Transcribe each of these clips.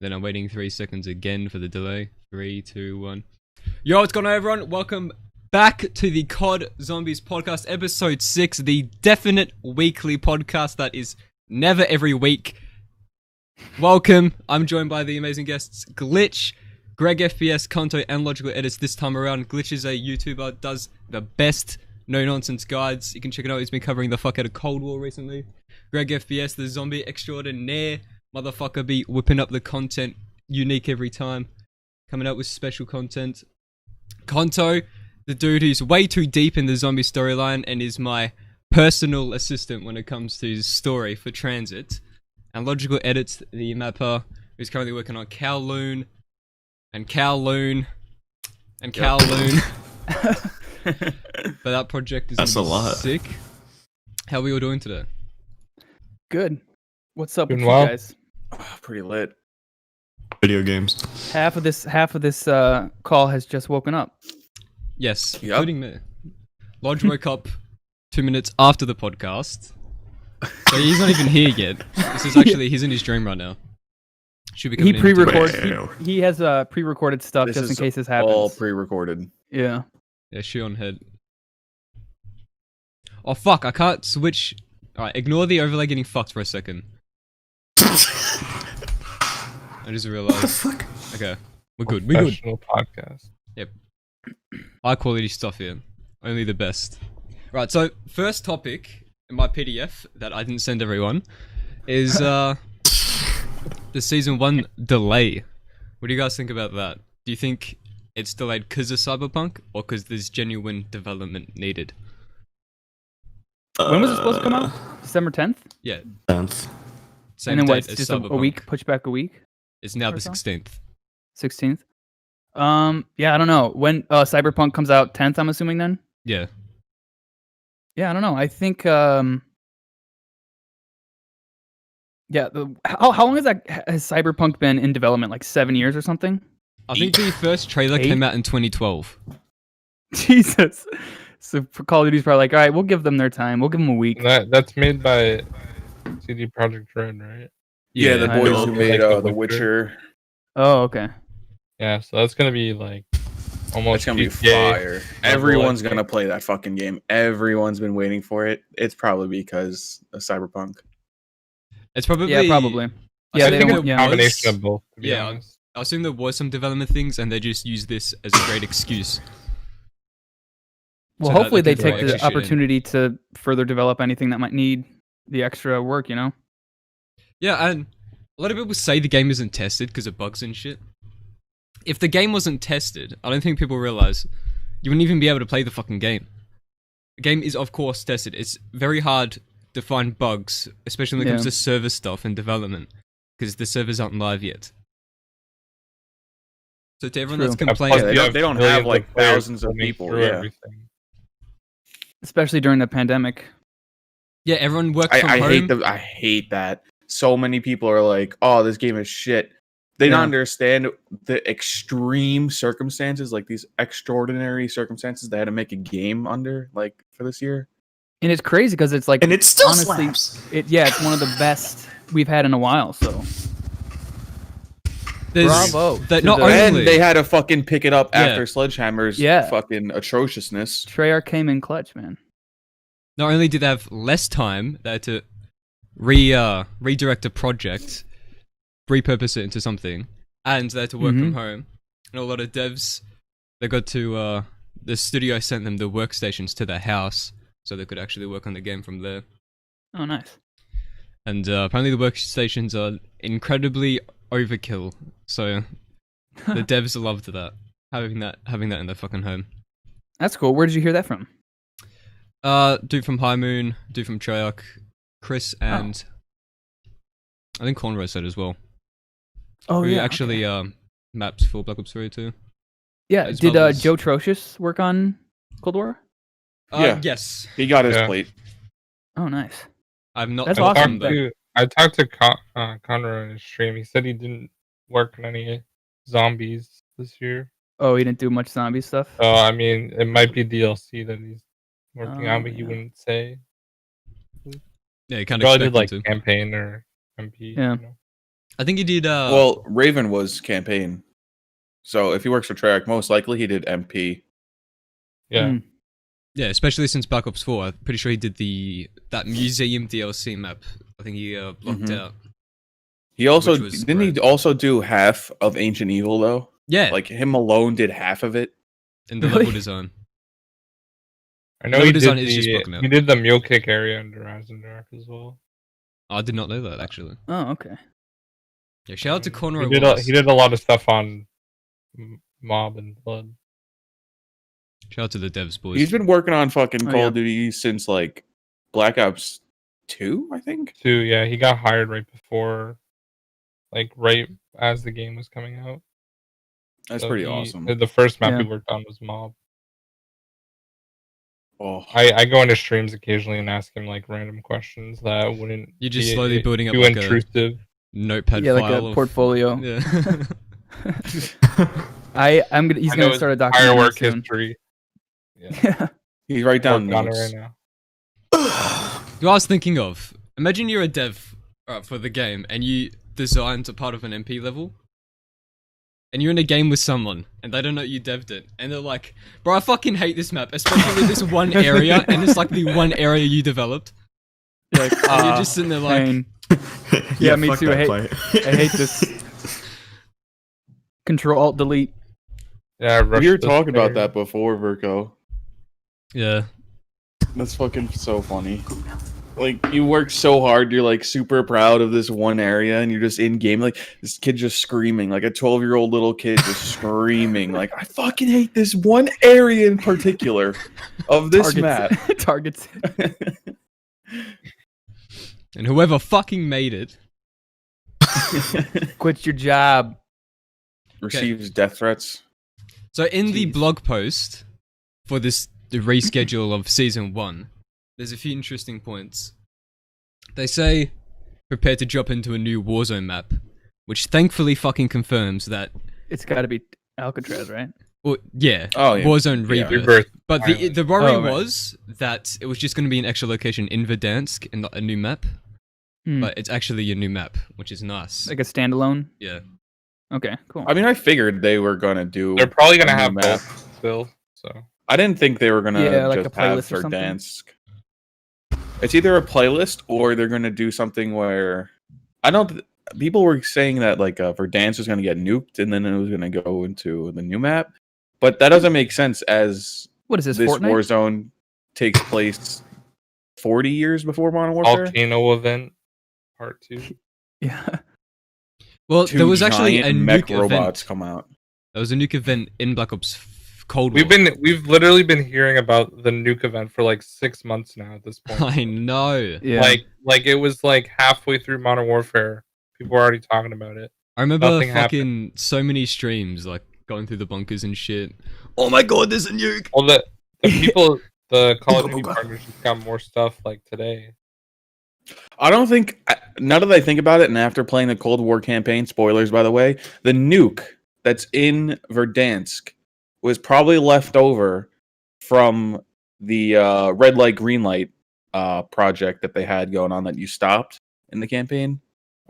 Then I'm waiting 3 seconds again for the delay. 3, 2, 1. Yo, what's going on, everyone? Welcome back to the COD Zombies Podcast, episode 6, the definite weekly podcast that is never every week. Welcome. I'm joined by the amazing guests Glitch, GregFPS, Konto, and Logical Edits this time around. Glitch is a YouTuber, does the best no-nonsense guides. You can check it out. He's been covering the fuck out of Cold War recently. GregFPS, the zombie extraordinaire. Motherfucker be whipping up the content, unique every time. Coming out with special content. Konto, the dude who's way too deep in the zombie storyline and is my personal assistant when it comes to his story for Transit. And Logical Edits, the mapper, who's currently working on Kowloon. And Kowloon. And Kowloon. But that project is That's a lot. Sick. How are we all doing today? Good. What's up with Doing you well. guys? Pretty lit. Video games. Half of this call has just woken up. Yes, Yep. including me. Lodge woke up 2 minutes after the podcast. So he's not even here yet. This is actually, he's in his dream right now. Should be He coming in. pre-records. Wow. He has pre-recorded stuff This just in is case this happens. all pre-recorded. Yeah. Yeah, shoe on head. Oh fuck, I can't switch. Alright, ignore the overlay getting fucked for a second. I just realized. What the fuck? Okay, we're good. We're good. Professional podcast. High quality stuff here. Only the best. Right, so first topic in my PDF that I didn't send everyone is the season 1 delay. What do you guys think about that? Do you think it's delayed because of Cyberpunk or because there's genuine development needed? When was it supposed to come out? December 10th? Yeah, 10th. same And then what? date It's as just a Cyberpunk. week, push back a week? It's now or the so? 16th. 16th? Yeah, I don't know. When Cyberpunk comes out 10th, I'm assuming then? Yeah. Yeah, I don't know. I think yeah, how long has Cyberpunk been in development? Like 7 years or something? I think the first trailer Eight? came out in 2012. Jesus. So for Call of Duty's probably like, all right, we'll give them their time. We'll give them a week. That's made by CD Projekt Red, right? Yeah, the I boys know. who made Like The Witcher. Oh, okay. Yeah, so that's gonna be like almost. It's gonna be GTA. fire. Everyone's gonna play that fucking game. Everyone's been waiting for it. It's probably because of Cyberpunk. It's probably... Yeah, probably. I Yeah, I they think don't. it's a Yeah. combination of both. To be Yeah. honest. I assume there was some development things and they just use this as a great excuse. Well, so that hopefully they they can take throw the extra shit in. opportunity to further develop anything that might need the extra work, you know? Yeah, and a lot of people say the game isn't tested because of bugs and shit. If the game wasn't tested, I don't think people realize you wouldn't even be able to play the fucking game. The game is, of course, tested. It's very hard to find bugs, especially when it comes Yeah. to server stuff and development, because the servers aren't live yet. So to everyone that's True. complaining, Yeah, Plus, they you don't have have, millions like, players thousands of roaming people, through yeah. everything. Especially during the pandemic. yeah, everyone works from I home. I hate that. So many people are like, "Oh, this game is shit." They don't Yeah. understand the extreme circumstances, like these extraordinary circumstances they had to make a game under, like for this year. And it's crazy because it's like, And it still honestly, slaps. it's one of the best we've had in a while, so. There's Bravo. that to not the- And only they had to fucking pick it up Yeah. after Sledgehammer's Yeah. fucking atrociousness. Treyarch came in clutch, man. not only did they have less time, they had to redirect a project, repurpose it into something, and they had to work from Mhm. home. And a lot of devs, they got to the studio sent them the workstations to their house, so they could actually work on the game from there. Oh, nice. And apparently the workstations are incredibly overkill, so the devs loved that having that in their fucking home. That's cool. Where did you hear that from? Dude from High Moon, dude from Treyarch, Chris, and I think Cornrow said as well. Oh, Who yeah. actually maps for Black Ops 3 too. Yeah, as did well as- Joe Trocious work on Cold War? Yeah. Yes. He got his Yeah. plate. Oh, nice. I've not That's talked to awesome. him, though. I talked to Conroy on his stream. He said he didn't work on any zombies this year. Oh, he didn't do much zombie stuff? So I mean, it might be DLC that he's working Oh, on, but he yeah. wouldn't say. Yeah, you can't Probably expect did like him to. campaign or MP. Yeah. You know? I think he did. Well, Raven was campaign. So if he works for Treyarch, most likely he did MP. Yeah. Yeah, especially since Black Ops 4. I'm pretty sure he did that museum DLC map. I think he blocked out. He also Which was didn't he also do half of Ancient Evil though? Yeah, Like him alone did half of it. in the Really? level design. I know Level he design did, is just broken out. he did the mule kick area in Horizon Dark as well. I did not know that actually. Oh, okay. Yeah, shout out to Conroy. He did a lot of stuff on Mob and Blood. Shout out to the devs, boys. He's been working on fucking Oh, Call yeah. of Duty since like Black Ops 2, I think. Too, yeah, he got hired right before, like right as the game was coming out. That's So pretty awesome. The first map he Yeah. worked on was Mob. Oh, I go into streams occasionally and ask him like random questions that wouldn't. You're just be slowly building up too like intrusive. notepad Yeah, like file. a portfolio. Yeah. He's I know gonna his start a entire documentary work soon. history. Yeah, Yeah. he's right down working on it notes. right now. What I was thinking of, imagine you're a dev for the game and you designed a part of an MP level, and you're in a game with someone and they don't know you dev'd it, and they're like, "Bro, I fucking hate this map, especially this one area," and it's like the one area you developed, You're like, and you're just sitting there like, pain. Yeah, me fuck too. that I play. hate this. Control Alt Delete. Yeah, We were talking about that before, Virko. "Yeah, That's fucking so funny. Like, you work so hard, you're like super proud of this one area, and you're just in game, like, this kid just screaming, like a 12-year-old little kid just screaming, like, I fucking hate this one area in particular of this map. Targets. and whoever fucking made it." Quit your job. Receives death threats. So in the Jeez. blog post for the reschedule of season 1, there's a few interesting points. They say prepare to drop into a new Warzone map, which thankfully fucking confirms that. It's got to be Alcatraz, right? Well, yeah, Oh, yeah. Warzone Yeah. Rebirth. Rebirth. But Finally. the worry Oh, right. was that it was just going to be an extra location in Verdansk and not a new map. But it's actually a new map, which is nice. Like a standalone. Yeah. Okay, cool. I mean, I figured they were gonna do. They're probably gonna a new have map. both still. So I didn't think they were gonna Yeah, like a just have playlist or something. Verdansk. It's either a playlist or they're gonna do something where I don't. People were saying that like Verdansk was gonna get nuked and then it was gonna go into the new map, but that doesn't make sense as What is this? this Fortnite? Warzone takes place 40 years before Modern Warfare. volcano event part 2. Yeah. Well, Two there was actually a giant mech nuke robots event. come out. There was a nuke event in Black Ops Cold War. We've literally been hearing about the nuke event for like 6 months now at this point. I know. Yeah. Like it was like halfway through Modern Warfare. People were already talking about it. I remember Nothing fucking so many streams like going through the bunkers and shit. Oh my god, there's a nuke! Well, the people, the Call of Oh, Duty God. partners just got more stuff like today. I don't think, now that I think about it, and after playing the Cold War campaign, spoilers by the way, the nuke that's in Verdansk was probably left over from the red light, green light project that they had going on that you stopped in the campaign.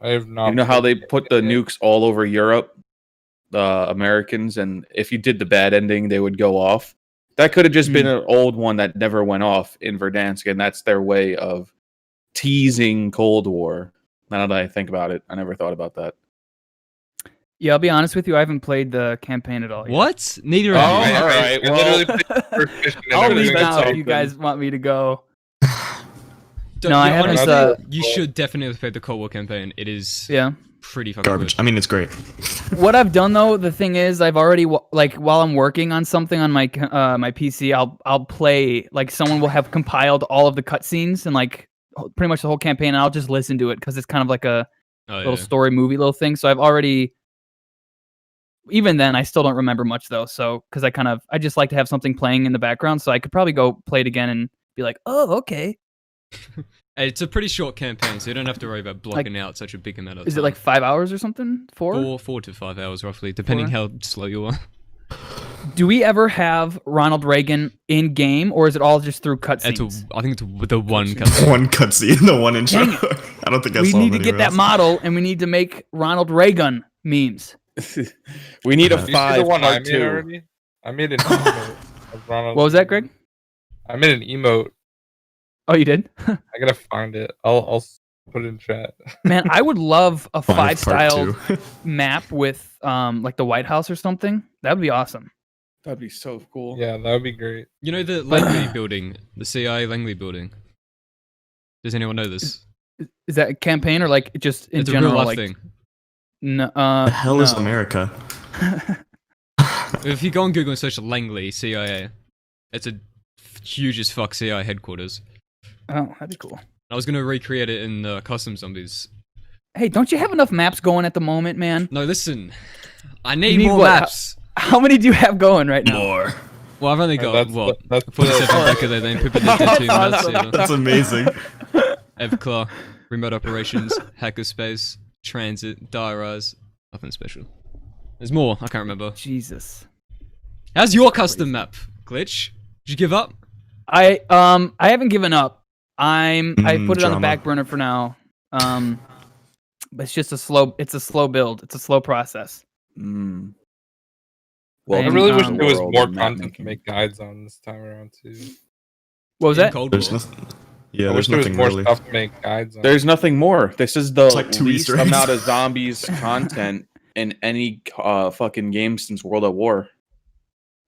I have not. You know how they played put the it. nukes all over Europe, the Americans, and if you did the bad ending, they would go off. That could have just been an old one that never went off in Verdansk, and that's their way of teasing Cold War. Now that I think about it, I never thought about that. Yeah, I'll be honest with you. I haven't played the campaign at all. Yet. What? Neither Oh, of you. all right, I well- literally played the first mission and I'll Everything leave everything. now that's if you open. guys want me to go. Don't- No, I yeah, haven't, honestly, you should definitely play the Cold War campaign. It is Yeah. pretty fucking Garbage. good. I mean, it's great. What I've done though, the thing is, I've already like while I'm working on something on my my PC, I'll play like someone will have compiled all of the cutscenes and like pretty much the whole campaign, and I'll just listen to it because it's kind of like a Oh, little yeah. story movie little thing. So I've already. Even then, I still don't remember much though. So because I just like to have something playing in the background, so I could probably go play it again and be like, oh, okay. Hey, it's a pretty short campaign, so you don't have to worry about blocking out such a big amount of time. Is it like 5 hours or something? 4? 4 to 5 hours roughly, depending 4? how slow you are. Do we ever have Ronald Reagan in game, or is it all just through I cutscenes? think it's the one cutscene. One cutscene, the one intro. Dang I don't think I We saw need him to get anywhere that else. model, and we need to make Ronald Reagan memes. We need a Did Did you see the 5 one I part made 2. already? I made an emote of Ronald. What was that, Greg? I made an emote. Oh, you did? I gotta find it. I'll put it in chat. Man, I would love a 5 part style 2. map with like the White House or something. That would be awesome. That'd be so cool. Yeah, that would be great. You know the Langley building, the CIA Langley building. Does anyone know this? Is that a campaign or like just in It's a general? real life Like, thing. No, The hell is no. America? If you go on Google and search Langley CIA, it's a huge as fuck CIA headquarters. Oh, that'd be cool. I was gonna recreate it in Custom Zombies. Hey, don't you have enough maps going at the moment, man? No, listen, I need need more what? maps. How many do you have going right now? More. Well, I've only got what 47 back of there. Then people did 2 minutes. You know. That's amazing. EvClaw, remote operations, hackerspace, transit, diarize, nothing special. There's more. I can't remember. Jesus. How's your custom map, Glitch? Did you give up? I haven't given up. I put it on the Drama. back burner for now. But it's just a slow build. It's a slow process. Mm. I I And, really wish um, there was world more of map content to making. make guides on this time around too. What was In that? Cold There's War. nothing. Yeah, I there's wish there was nothing more really. stuff to make guides on. There's nothing more. This is the It's like 2 least Easter eggs. amount of zombies content in any fucking game since World at War.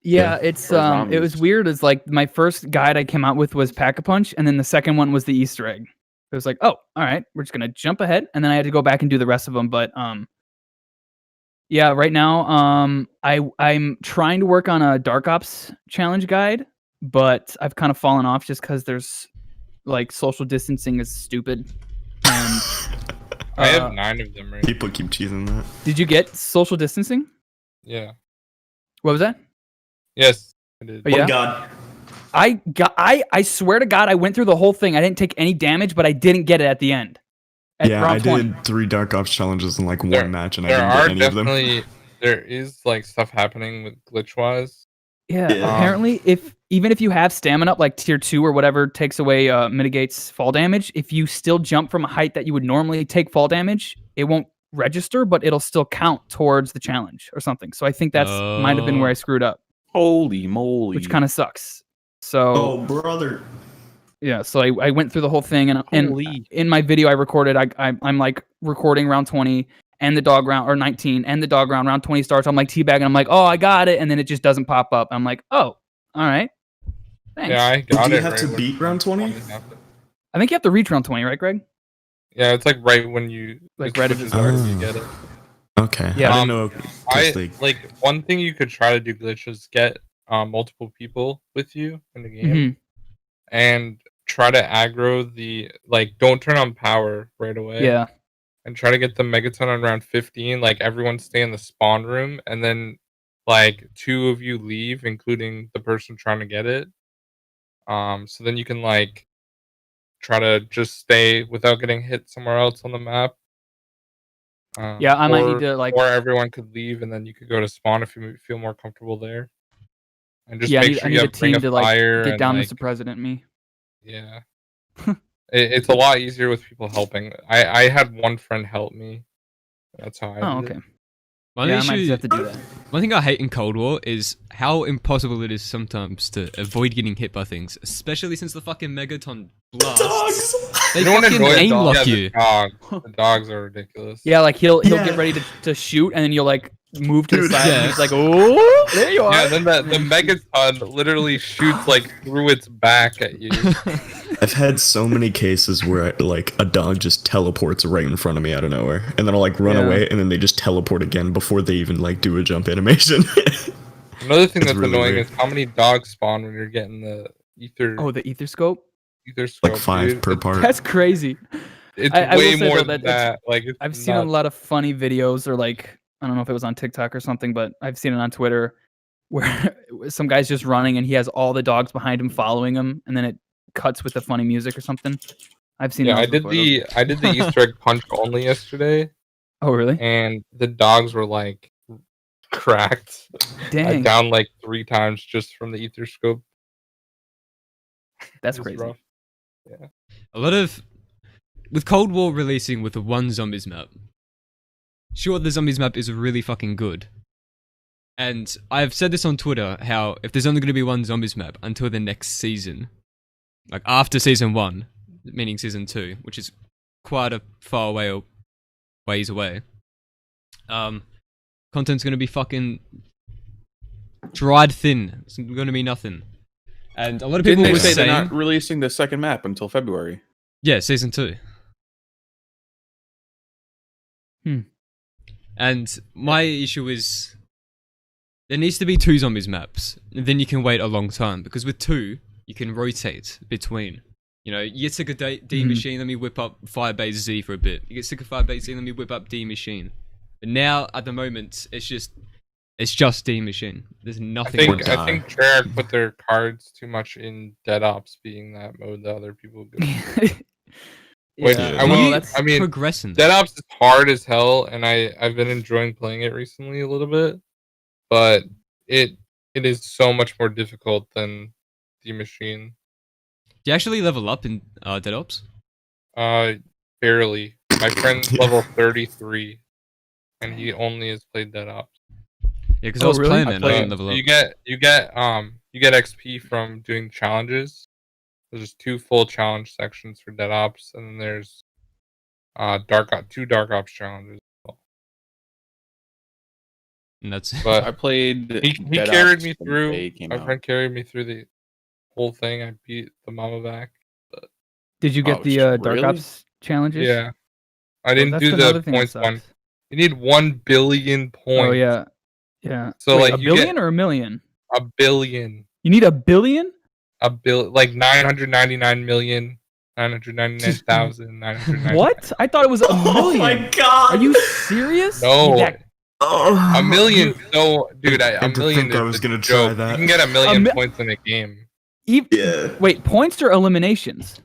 Yeah, Yeah. it's Or it was zombies. weird. It's like my first guide I came out with was Pack-a-Punch, and then the second one was the Easter egg. It was like, oh, all right, we're just gonna jump ahead, and then I had to go back and do the rest of them. But yeah, right now I'm trying to work on a Dark Ops challenge guide, but I've kind of fallen off just because there's like social distancing is stupid. And I have 9 of them right. People keep cheesing that. did you get social distancing? Yeah. What was that? Yes, I did. Oh, yeah? God. I swear to God, I went through the whole thing. I didn't take any damage, but I didn't get it at the end. At Yeah, round I 20. did 3 Dark Ops challenges in like There- one match, and I There didn't are get any of them. definitely there is like stuff happening with glitch wise. Yeah, Yeah. apparently, even if you have stamina up like tier 2 or whatever takes away mitigates fall damage, if you still jump from a height that you would normally take fall damage, it won't register, but it'll still count towards the challenge or something. So I think that's might have been where I screwed up, Holy moly! which kind of sucks. So Oh, brother. yeah, so I went through the whole thing, and Holy. in my video I recorded, I'm like recording round 20 and the dog round, or 19 and the dog round 20 starts. I'm like teabagging. I'm like, oh, I got it, and then it just doesn't pop up. I'm like, oh, all right, thanks. Yeah, I got Do you it. have right to when beat round 20? happened. I think you have to reach round 20, right, Greg? Yeah, it's like right when you Like the right at glitch the starts, start. you get it. Okay. Yeah. I didn't know. 'cause I they- like one thing you could try to do glitch is get multiple people with you in the game Mhm. and try to aggro the don't turn on power right away. Yeah. And try to get the megaton on round 15. Like everyone stay in the spawn room, and then like 2 of you leave, including the person trying to get it. So then you can like try to just stay without getting hit somewhere else on the map. Yeah, I might need to like. Or everyone could leave, and then you could go to spawn if you feel more comfortable there. And just Yeah, make I sure need you a have Ring team of to like Fire get and, down like, Mr. President. Me. Yeah. It's a lot easier with people helping. I had one friend help me. That's how I Oh, did okay. it. One Yeah, I issue- might just have to do that. One thing I hate in Cold War is how impossible it is sometimes to avoid getting hit by things, especially since the fucking Megaton blasts. They You don't fucking annoy a aim dog. lock Yeah, you. The dogs are ridiculous. Yeah, like he'll Yeah. get ready to shoot, and then you'll like move to the Dude, side, and yeah. he's like, oh, there you are. Yeah, then the Megaton literally shoots like through its back at you. I've had so many cases where like a dog just teleports right in front of me out of nowhere, and then I'll like run Yeah. away, and then they just teleport again before they even like do a jump animation. Another thing It's that's really annoying weird. is how many dogs spawn when you're getting the ether. Oh, the ether scope. ether scope, Like 5 dude. per part. That's crazy. It's I will way say, more though, than that it's- that. Like it's I've seen a nuts. lot of funny videos, or like I don't know if it was on TikTok or something, but I've seen it on Twitter where some guy's just running and he has all the dogs behind him following him, and then it cuts with the funny music or something. I've seen. Yeah, those I did before. I did the Easter egg punch only yesterday, Oh really? and the dogs were like cracked. I Dang, downed like 3 times just from the ether scope. that's It was crazy. rough. A lot of with Cold War releasing with the one zombies map, sure, the zombies map is really fucking good. And I've said this on Twitter, how if there's only going to be one zombies map until the next season, like after season 1, meaning season 2, which is quite a far away or ways away, content's going to be fucking dried thin. It's going to be nothing. And a lot of people Didn't they were say saying, they're not releasing the second map until February? yeah, season 2. And my issue is there needs to be 2 zombies maps, and then you can wait a long time, because with 2 you can rotate between. You know, you get sick of D machine, let me whip up Firebase Z for a bit. You get sick of Firebase Z, let me whip up D machine. But now at the moment it's just D machine. There's nothing. I think Treyarch put their cards too much in Dead Ops being that mode that other people go. Which I mean, progressing. Dead Ops is hard as hell, and I've been enjoying playing it recently a little bit, but it is so much more difficult than D machine. Do you actually level up in Dead Ops? Barely. My friend's level 33, and he only has played Dead Ops. Yeah, because I was playing it. I didn't level up. You get XP from doing challenges. There's 2 full challenge sections for Dead Ops, and then there's 2 Dark Ops challenges. And that's. But I played. He carried me through. My friend carried me through the whole thing. I beat the mama back. But... Did you get the Dark Ops challenges? Yeah, I didn't do the points one. You need 1 billion points. Oh yeah, yeah. So wait, like a billion or a million? A billion. You need a billion? Like 999,999,999. What? I thought it was a million. Oh my god! Are you serious? No. A million. No, dude. A million is I was gonna joke. try that. You can get a million points in a game. Yeah. Wait, points or eliminations?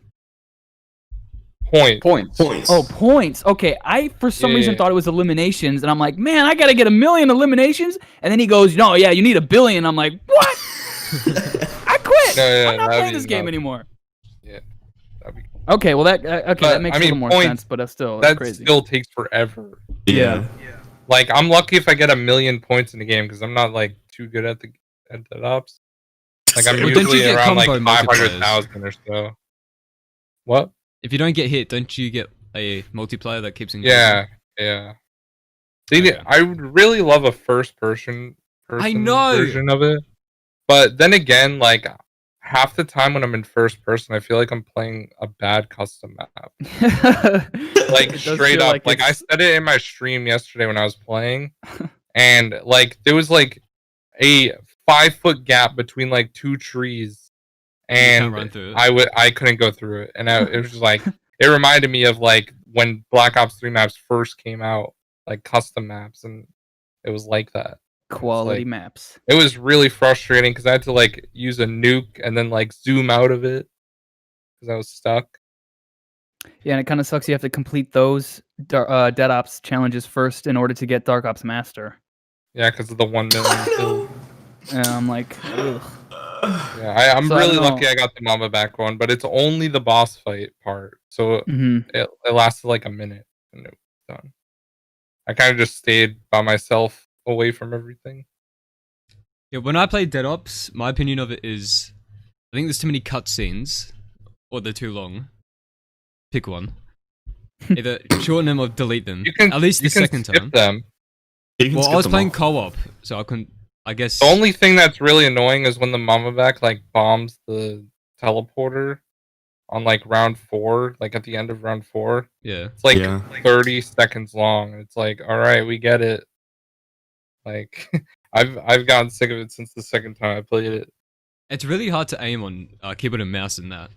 Points. Oh, points. Okay, I for some reason thought it was eliminations, and I'm like, man, I gotta get a million eliminations. And then he goes, no, yeah, you need a billion. I'm like, what? I quit. I'm not playing this game anymore. Yeah. Okay, well that that makes a little more sense, but that's still crazy. Still takes forever. Yeah. Like I'm lucky if I get a million points in the game because I'm not like too good at the ops. Like I'm usually around like 500,000 or so. What? If you don't get hit, don't you get a multiplayer that keeps engaging? Yeah. I would really love a first-person version of it, but then again, like half the time when I'm in first person, I feel like I'm playing a bad custom map. Like straight up, like I said it in my stream yesterday when I was playing, and like there was like a 5-foot gap between like 2 trees. And I couldn't go through it, and it was just like it reminded me of like when Black Ops 3 maps first came out, like custom maps, and it was like that. Quality maps. It was really frustrating because I had to like use a nuke and then like zoom out of it because I was stuck. Yeah, and it kind of sucks. You have to complete those Dead Ops challenges first in order to get Dark Ops Master. Yeah, because of the 1 million kills. And I'm like, ugh. Yeah, I'm really lucky I got the Mama back one, but it's only the boss fight part, so it lasted like a minute and it was done. I kind of just stayed by myself away from everything. Yeah, when I played Dead Ops, my opinion of it is, I think there's too many cutscenes, or they're too long. Pick one. Either shorten them or delete them. At least the second time. Them. Well, I was playing co-op, so I couldn't. I guess the only thing that's really annoying is when the Mama back like bombs the teleporter on like round 4, like at the end of round 4. Yeah, it's like 30 seconds long. It's like, all right, we get it. Like I've gotten sick of it since the second time I played it. It's really hard to aim on keyboard and mouse in that.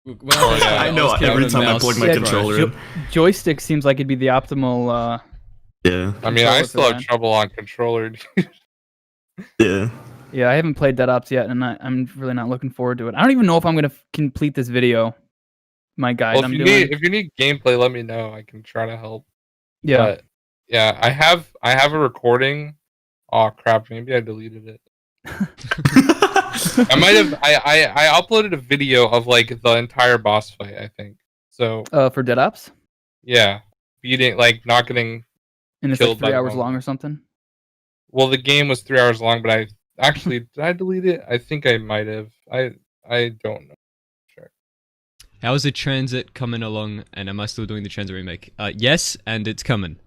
I know. Every time I plug my controller in. Joystick seems like it'd be the optimal. Yeah. I mean, I still have trouble on controller. Yeah. Yeah, I haven't played Dead Ops yet, and I'm really not looking forward to it. I don't even know if I'm gonna complete this video. My guide. Well, if you need gameplay, let me know. I can try to help. Yeah. But, yeah, I have a recording. Oh crap! Maybe I deleted it. I might have. I uploaded a video of like the entire boss fight. I think So For Dead Ops, yeah, beating not getting. and it's like Killed by 3 the hours wrong- long or something. Well, the game was 3 hours long, but I actually did I delete it? I think I might have. I don't know. Sure. How is the transit coming along? And am I still doing the transit remake? Yes, and it's coming.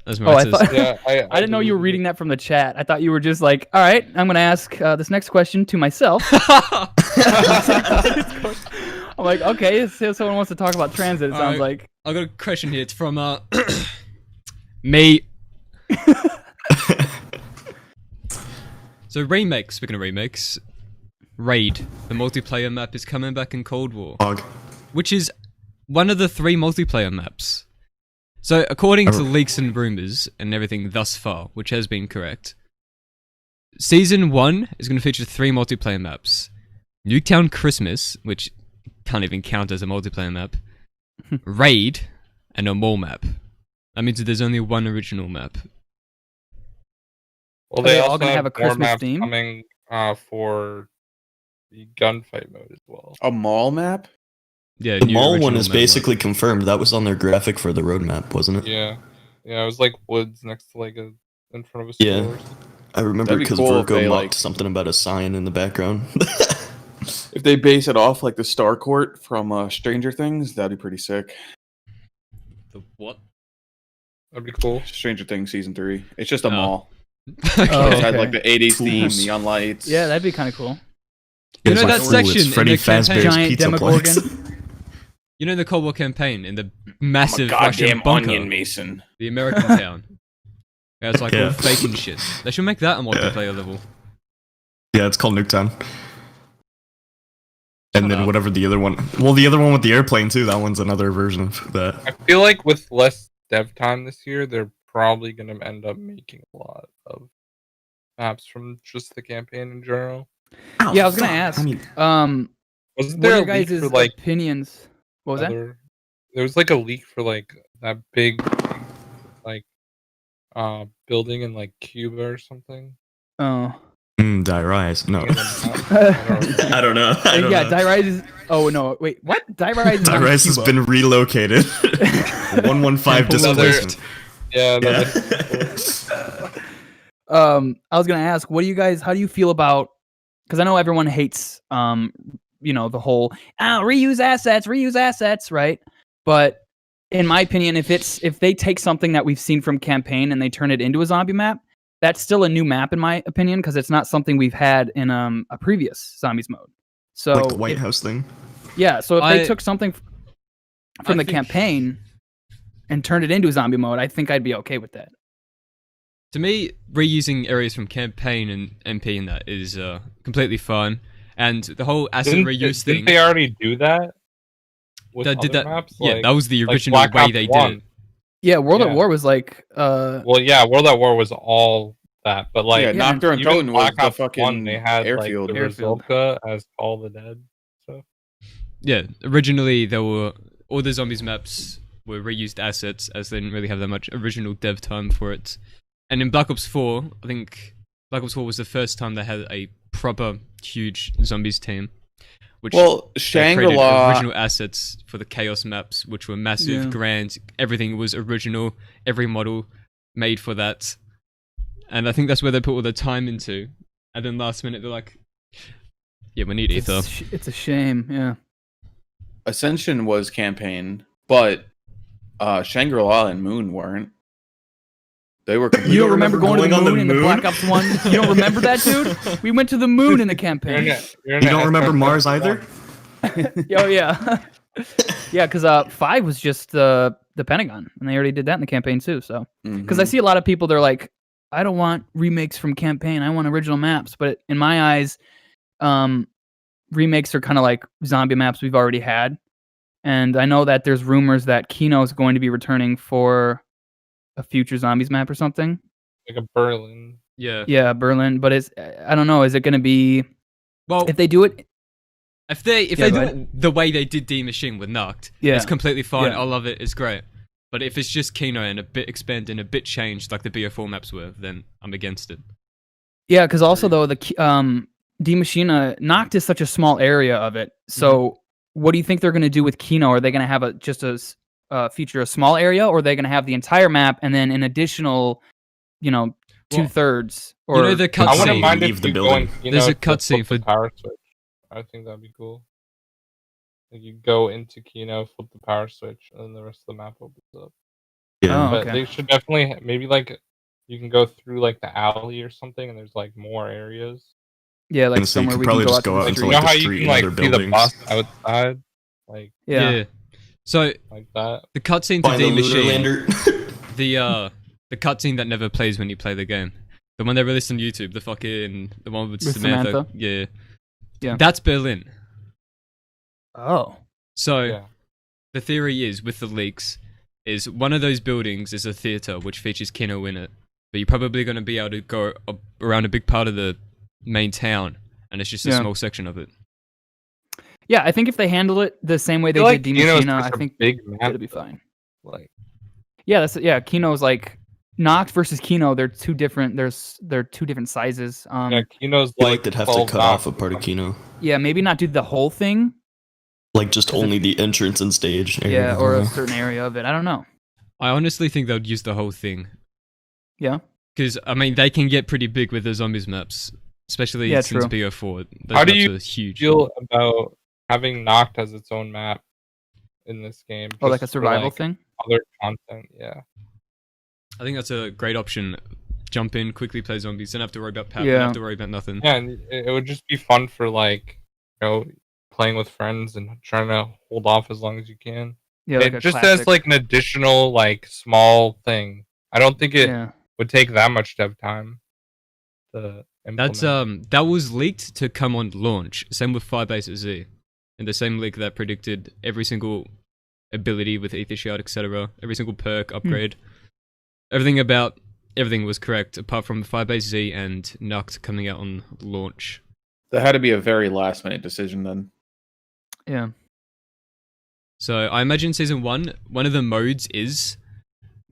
As Oh, I Matt thought says. Yeah, I didn't know you were deleted reading that from the chat. I thought you were just like, all right, I'm gonna ask this next question to myself. I'm like, okay, if someone wants to talk about transit, it sounds Alright. like. I got a question here. It's from me. So remakes. Speaking of remakes, Raid, the multiplayer map, is coming back in Cold War, Dog. which is one of the 3 multiplayer maps. So according to leaks and rumors and everything thus far, which has been correct, Season 1 is going to feature 3 multiplayer maps. Nuketown Christmas, which can't even count as a multiplayer map, Raid, and a mall map. That means that there's only one original map. Well, Are they they all also gonna have a more Christmas maps theme? coming for the gunfight mode as well. A mall map? Yeah, The new mall one original is map. basically confirmed. That was on their graphic for the roadmap, wasn't it? Yeah, it was like woods next to in front of a Yeah. store. or something. I remember That'd be because cool if Virgo they, mocked like- something about a sign in the background. If they base it off like the Star Court from Stranger Things, that'd be pretty sick. The what? That'd be cool. Stranger Things season 3. It's just a Oh. mall. Oh, It had okay. like the 80s theme, Fools. neon lights. Yeah, that'd be kind of cool. You It's know like, that "Ooh, section it's in Freddy the campaign- Fazbear's Giant Pizza Demogorgon. Plex. You know the Cold War campaign in the I'm a massive Russian goddamn bunker, onion mason. the American town. Yeah, it's like all Yeah. fake and shit. They should make that a multiplayer level. Yeah, it's called Nuketown. And Shut then up. whatever the other one. Well, the other one with the airplane too. That one's another version of that. I feel like with less dev time this year, they're probably gonna end up making a lot of maps from just the campaign in general. Yeah, I was gonna ask. mean, Wasn't What there are a your leak guys' for like opinions? What was that? There was like a leak for like that big like building in like Cuba or something. Oh. Die Rise. No. yeah, I don't know. I don't know. Die Rise is. Oh no, wait, what? Die Rise is Die on Rise has Cuba. been relocated. 115 displacement. Yeah, Yeah. I was gonna ask, what do you guys? How do you feel about? Because I know everyone hates, the whole reuse assets, right? But in my opinion, if they take something that we've seen from campaign and they turn it into a zombie map, that's still a new map in my opinion, because it's not something we've had in a previous zombies mode. So Like the White House thing. yeah, so if I- they took something from I the think- campaign and turned it into a zombie mode, I think I'd be okay with that. To me, reusing areas from campaign and MP and that is completely fine. And the whole asset reuse thing, Didn't they already do that? With that did other that. Maps? Yeah, Like- that was the like original Black way Ops they 1. did it. Yeah, World at Yeah. War was like Well, yeah, World at War was all that, but like yeah, yeah, Nocturne and even Toten was Black the Ops fucking 1, they had airfield. like the Airfield. Resulka as Call of the Dead. So Yeah, originally there were all the zombies maps were reused assets, as they didn't really have that much original dev time for it. And in Black Ops 4, I think Black Ops 4 was the first time they had a proper huge zombies team. Which Well, they created Shangri-La. original assets for the Chaos maps, which were massive, Yeah. grand. Everything was original. Every model made for that. And I think that's where they put all their time into. And then last minute they're like, yeah, we need Ether. it's a shame. Yeah. Ascension was campaign, but Shangri-La and Moon weren't. They were. You don't remember going to the going on the moon in the moon? Black Ops 1? You don't remember that, dude? We went to the moon in the campaign. You don't remember Mars either? Oh, yeah. Yeah, because 5 was just the Pentagon, and they already did that in the campaign, too. So, because I see a lot of people, they're like, I don't want remakes from campaign. I want original maps. But in my eyes, remakes are kind of like zombie maps we've already had. And I know that there's rumors that Kino is going to be returning for a future zombies map or something. like a Berlin. Yeah. Yeah, Berlin. But I don't know. Is it going to be Well, if they do it? if they Yeah, do go it the way they did D Machine with Nuct, Yeah. it's completely fine. Yeah. I love it. It's great. But if it's just Kino and a bit expanded and a bit changed, like the BO4 maps were, then I'm against it. Yeah, because also though the D Machina Noct is such a small area of it, so what do you think they're going to do with Kino? Are they going to have feature a small area, or are they going to have the entire map and then an additional, 2/3? Or the I cutscene. wouldn't mind Leave if the you building. go in, There's a to cutscene flip the for- power switch. I think that'd be cool. Like you go into Kino, flip the power switch, and then the rest of the map opens up. Yeah. Oh. But okay. they should definitely maybe like you can go through like the alley or something, and there's like more areas. Yeah, like And so you somewhere could we probably can go just out to go the out Like into street. you know the how you street can and like other see the buildings. bus outside, like Yeah. So that. the cutscene to Find the D looter Machine, lander. the cutscene that never plays when you play the game, the one they released on YouTube, the one with Samantha? Yeah. Yeah. That's Berlin. Oh. So Yeah. the theory is with the leaks is one of those buildings is a theater which features Kino in it, but you're probably going to be able to go around a big part of the main town, and it's just a Yeah. small section of it. Yeah, I think if they handle it the same way I they feel like did Kino's Machina, such I a think big map. it'll be fine. Like Yeah, Kino's like Noct versus Kino. They're two different. They're two different sizes. yeah, Kino's I feel like like they'd have to 12 cut off dots. a part of Kino. Yeah, maybe not do the whole thing. Like just 'Cause only the entrance and stage area. Yeah, or a certain area of it. I don't know. I honestly think they'll use the whole thing. Yeah. Because, I mean, they can get pretty big with the zombies maps, especially Yeah, since true. BO4. Those How do maps you are huge. feel about having Noct as its own map in this game? Oh, like a just for, survival like, thing. Other content, yeah. I think that's a great option. Jump in, quickly play zombies, don't have to worry about power, Yeah. don't have to worry about nothing. Yeah, and it would just be fun for like, playing with friends and trying to hold off as long as you can. Yeah, like It a just classic. as like an additional like small thing. I don't think it Yeah. would take that much to have time to implement. That's that was leaked to come on launch. Same with Firebase Z. And the same leak that predicted every single ability with Ether Shard, etc. Every single perk, upgrade. Everything was correct, apart from Firebase Z and Noct coming out on launch. That had to be a very last minute decision then. Yeah. So I imagine season one of the modes is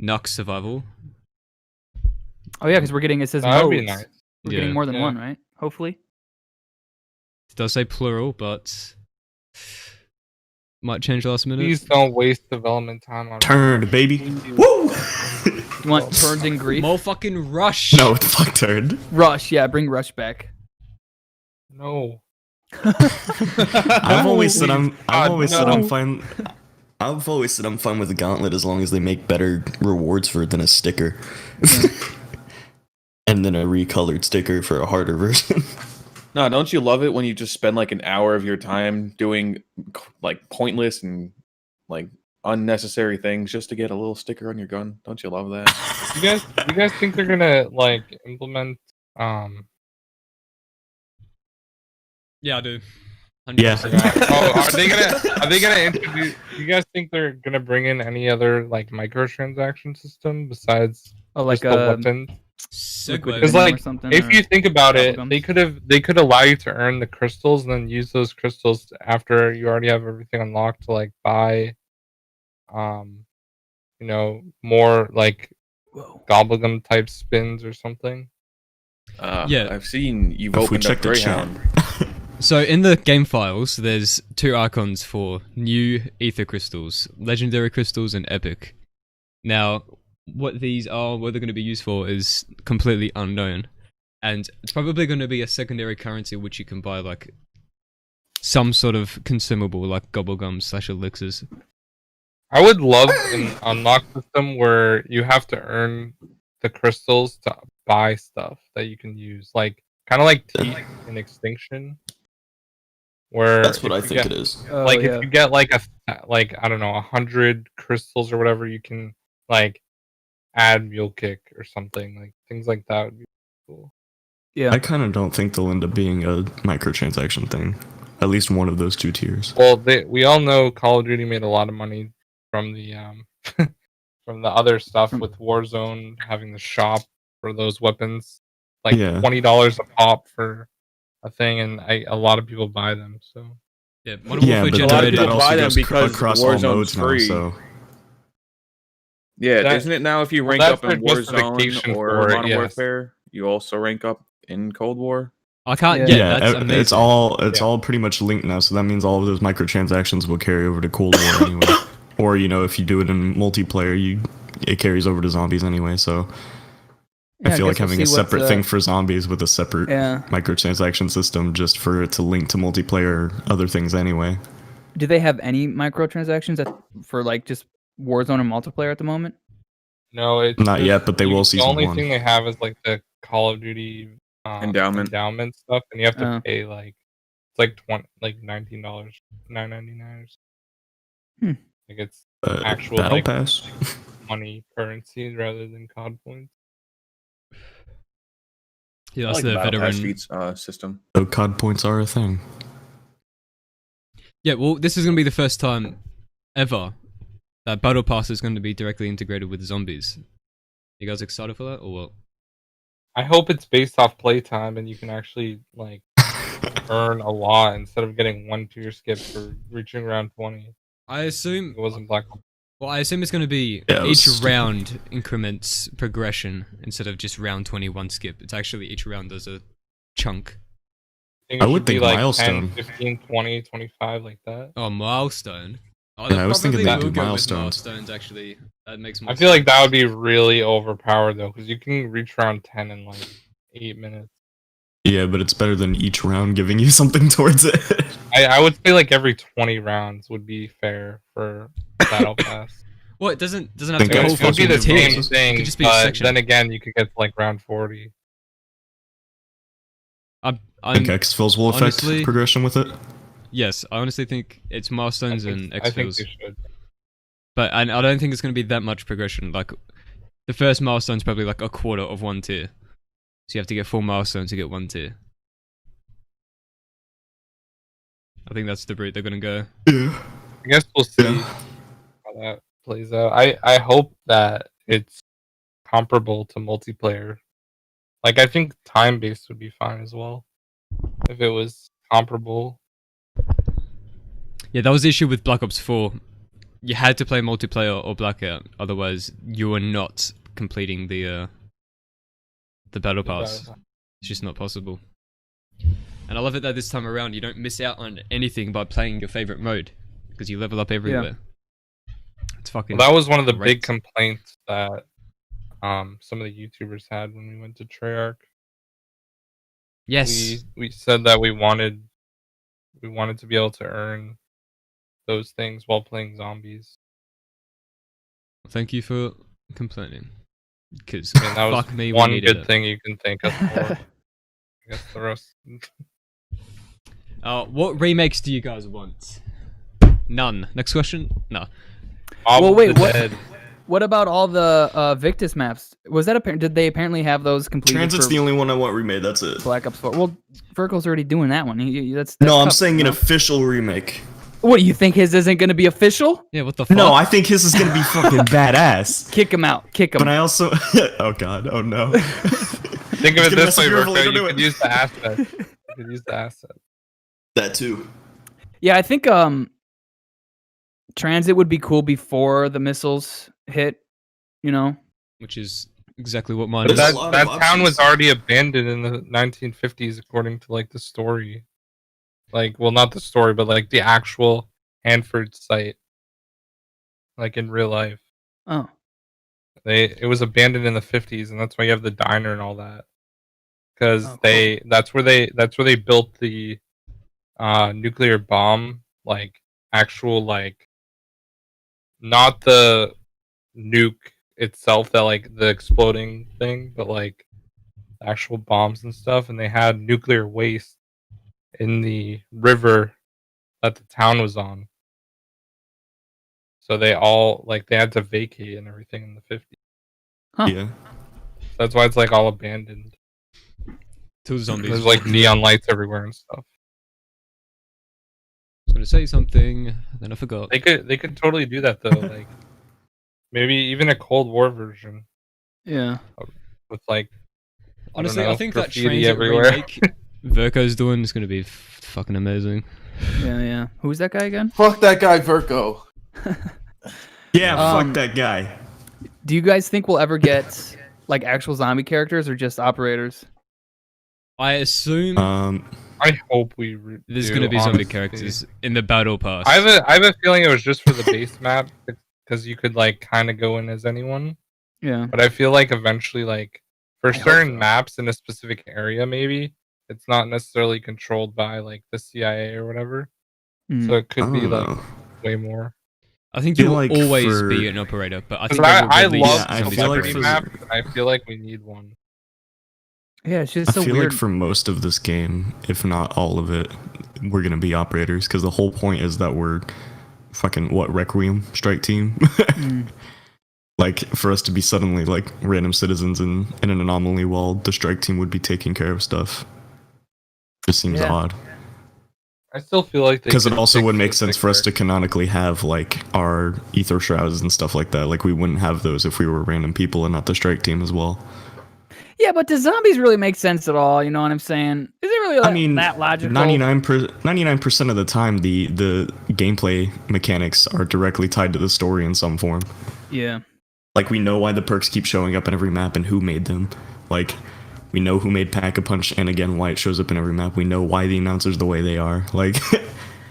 Noct Survival. Oh yeah, because we're getting it says That would modes. be nice. We're Yeah. getting more than Yeah. one, right? Hopefully. It does say plural, but might change last minute. Please don't waste development time on Turned, baby. Woo! You want turned in grief? More fucking rush. No, fuck turned. Rush, yeah, bring Rush back. No. I've always said I'm no. fine. I've always said I'm fine with the gauntlet as long as they make better rewards for it than a sticker. And then a recolored sticker for a harder version. No, don't you love it when you just spend like an hour of your time doing like pointless and like unnecessary things just to get a little sticker on your gun? Don't you love that? You guys think they're gonna like implement Yeah, I do. Yeah. 100%. are they gonna introduce, you guys think they're gonna bring in any other like microtransaction system besides Oh, like just the a weapons? Segue. Liquid Because Venom or like something, if or you think about it, bubblegums. they could allow you to earn the crystals and then use those crystals after you already have everything unlocked to like buy more like Whoa. gobblegum type spins or something. Yeah. I've seen you've If we opened check up the Greyhound. chat. So in the game files, there's two icons for new ether crystals, legendary crystals, and epic. Now, what these are, what they're going to be used for, is completely unknown, and it's probably going to be a secondary currency which you can buy like some sort of consumable, like gobblegums / elixirs. I would love an unlock system where you have to earn the crystals to buy stuff that you can use, like kind of like Teeth in Extinction. Where That's what if I you think get- it is. Oh, Like yeah. if you get like I don't know 100 crystals or whatever, you can like add Mule Kick or something, like things like that would be cool. Yeah. I kind of don't think they'll end up being a microtransaction thing. At least one of those two tiers. Well, we all know Call of Duty made a lot of money from the from the other stuff with Warzone having the shop for those weapons, like Yeah. $20 a pop for a thing, and a lot of people buy them. So Yeah, Modern Yeah, Warfare but lot of that people generated. buy also them goes because across all Warzone's modes now, free. so... Yeah, That- isn't it now if you rank that's up in their Warzone justification or for it, Modern yes. Warfare, you also rank up in Cold War? I can't. Yeah. Yeah, that's amazing. it's all pretty much linked now. So that means all of those microtransactions will carry over to Cold War anyway. Or if you do it in multiplayer, it carries over to zombies anyway. So Yeah, I feel like guess we'll having a see what's, separate thing for zombies with a separate Yeah. microtransaction system just for it to link to multiplayer or other things anyway. Do they have any microtransactions for like just Warzone and multiplayer at the moment? No, it's Not just- yet, but they will The season only 1. thing they have is like the Call of Duty Endowment. stuff, and you have to Oh. pay like it's like $19, $9.99. Hmm. Like it's actual Battle like Pass. money currency rather than COD points. Yeah, I that's like the the Battle Pass veteran. system. So COD points are a thing. Yeah, well, this is going to be the first time ever that Battle Pass is going to be directly integrated with zombies. You guys excited for that, or what? I hope it's based off playtime and you can actually like earn a lot instead of getting 1 tier skip for reaching round 20. I assume. It wasn't Black Ops. Well, I assume it's going to be Yeah, it was each stupid. round increments progression instead of just round 21 skip. It's actually each round does a chunk. think I it would should be think like milestone. 10, 15, 20, 25 like that. Oh, milestone. Oh, Yeah, I was thinking probably they'd will do go with milestones. milestones. Actually, that makes more. I feel like sense. that would be really overpowered though, because you can reach round 10 in like 8 minutes. Yeah, but it's better than each round giving you something towards it. I would say like every 20 rounds would be fair for Battle Pass. Well, it doesn't have Think to be a that's whole It would be fucking the tier. same It thing, could just be a but section. then again, you could get to like round 40. Think I'm exfils will affect honestly- progression with it. yes, I honestly think it's milestones and I think exfils. they should. But I don't think it's going to be that much progression. Like, the first milestone's probably like a quarter of 1 tier. So you have to get 4 milestones to get 1 tier. I think that's the route they're going to go. Yeah. I guess we'll see Yeah. how that plays out. I hope that it's comparable to multiplayer. Like, I think time-based would be fine as well. If it was comparable. Yeah, that was the issue with Black Ops 4. You had to play multiplayer or Blackout, otherwise you were not completing the battle pass. It's just not possible. And I love it that this time around you don't miss out on anything by playing your favorite mode because you level up everywhere. It's fucking. Well, that was one of the great. big complaints that some of the YouTubers had when we went to Treyarch. Yes. We said that we wanted to be able to earn those things while playing zombies. Thank you for complaining. Because I mean, that was fuck me, we one needed good it. thing you can thank us for. I guess the rest. What remakes do you guys want? None. Next question? No. Well, Mob wait, of the what- Dead. What about all the Victus maps? Was that did they apparently have those completed Transit's for the only one I want remade. That's it. Black Ops 4? Well, Virgil's already doing that one. That's No, I'm tough, saying you an know? official remake. What, you think his isn't going to be official? Yeah, what the fuck? No, I think his is gonna be fucking badass. Kick him out. Kick him. But I also, oh god, oh no. Think of It's it gonna this mess way, up your Rico. ability to You do could it. use the asset. You could use the asset. That too. Yeah, I think transit would be cool before the missiles hit, you know? Which is exactly what mine But is. There's That a lot that of town was options. already abandoned in the 1950s, according to like the story. Like, well, not the story, but like the actual Hanford site, like in real life. Oh. It was abandoned in the 50s, and that's why you have the diner and all that. Because Oh, cool. that's where they built the nuclear bomb, like actual like not the nuke itself, that like the exploding thing, but like actual bombs and stuff. And they had nuclear waste in the river that the town was on. So they had to vacate and everything in the 50s. Huh. Yeah. That's why it's like all abandoned. Two zombies. There's like neon lights everywhere and stuff. I was gonna say something, then I forgot. They could totally do that though. Like maybe even a Cold War version Yeah. with like Honestly, know, I think that graffiti transit everywhere. remake Verko's doing is gonna be fucking amazing. Yeah, yeah. Who's that guy again? Fuck that guy, Virko. Yeah, Um, fuck that guy. Do you guys think we'll ever get like actual zombie characters or just operators? I assume I hope we there's do, going to be zombie honestly. characters in the battle pass. I have a feeling it was just for the base map because you could like kind of go in as anyone. Yeah. But I feel like eventually, like for I hope certain so. maps in a specific area, maybe it's not necessarily controlled by like the CIA or whatever. Mm. So it I could be don't like know. way more. I think feel you'll like always for- be an operator, but I Because think they will I release love Yeah, I zombies feel like celebrity for- operators. maps, and I feel like we need one. Yeah, it's just I so feel weird. like for most of this game, if not all of it, we're gonna be operators because the whole point is that we're fucking Requiem strike team. Mm. Like for us to be suddenly like random citizens in an anomaly while the strike team would be taking care of stuff. Just seems Yeah. odd. I still feel like they Because it could also fix would make the sense for us to sticker. canonically have like our ether shrouds and stuff like that. Like we wouldn't have those if we were random people and not the strike team as well. Yeah, but do zombies really make sense at all? You know what I'm saying? Is it really I mean, that logical? 99% of the time, the gameplay mechanics are directly tied to the story in some form. Yeah. Like we know why the perks keep showing up in every map and who made them. Like we know who made Pack-a-Punch and again why it shows up in every map. We know why the announcers the way they are. Like,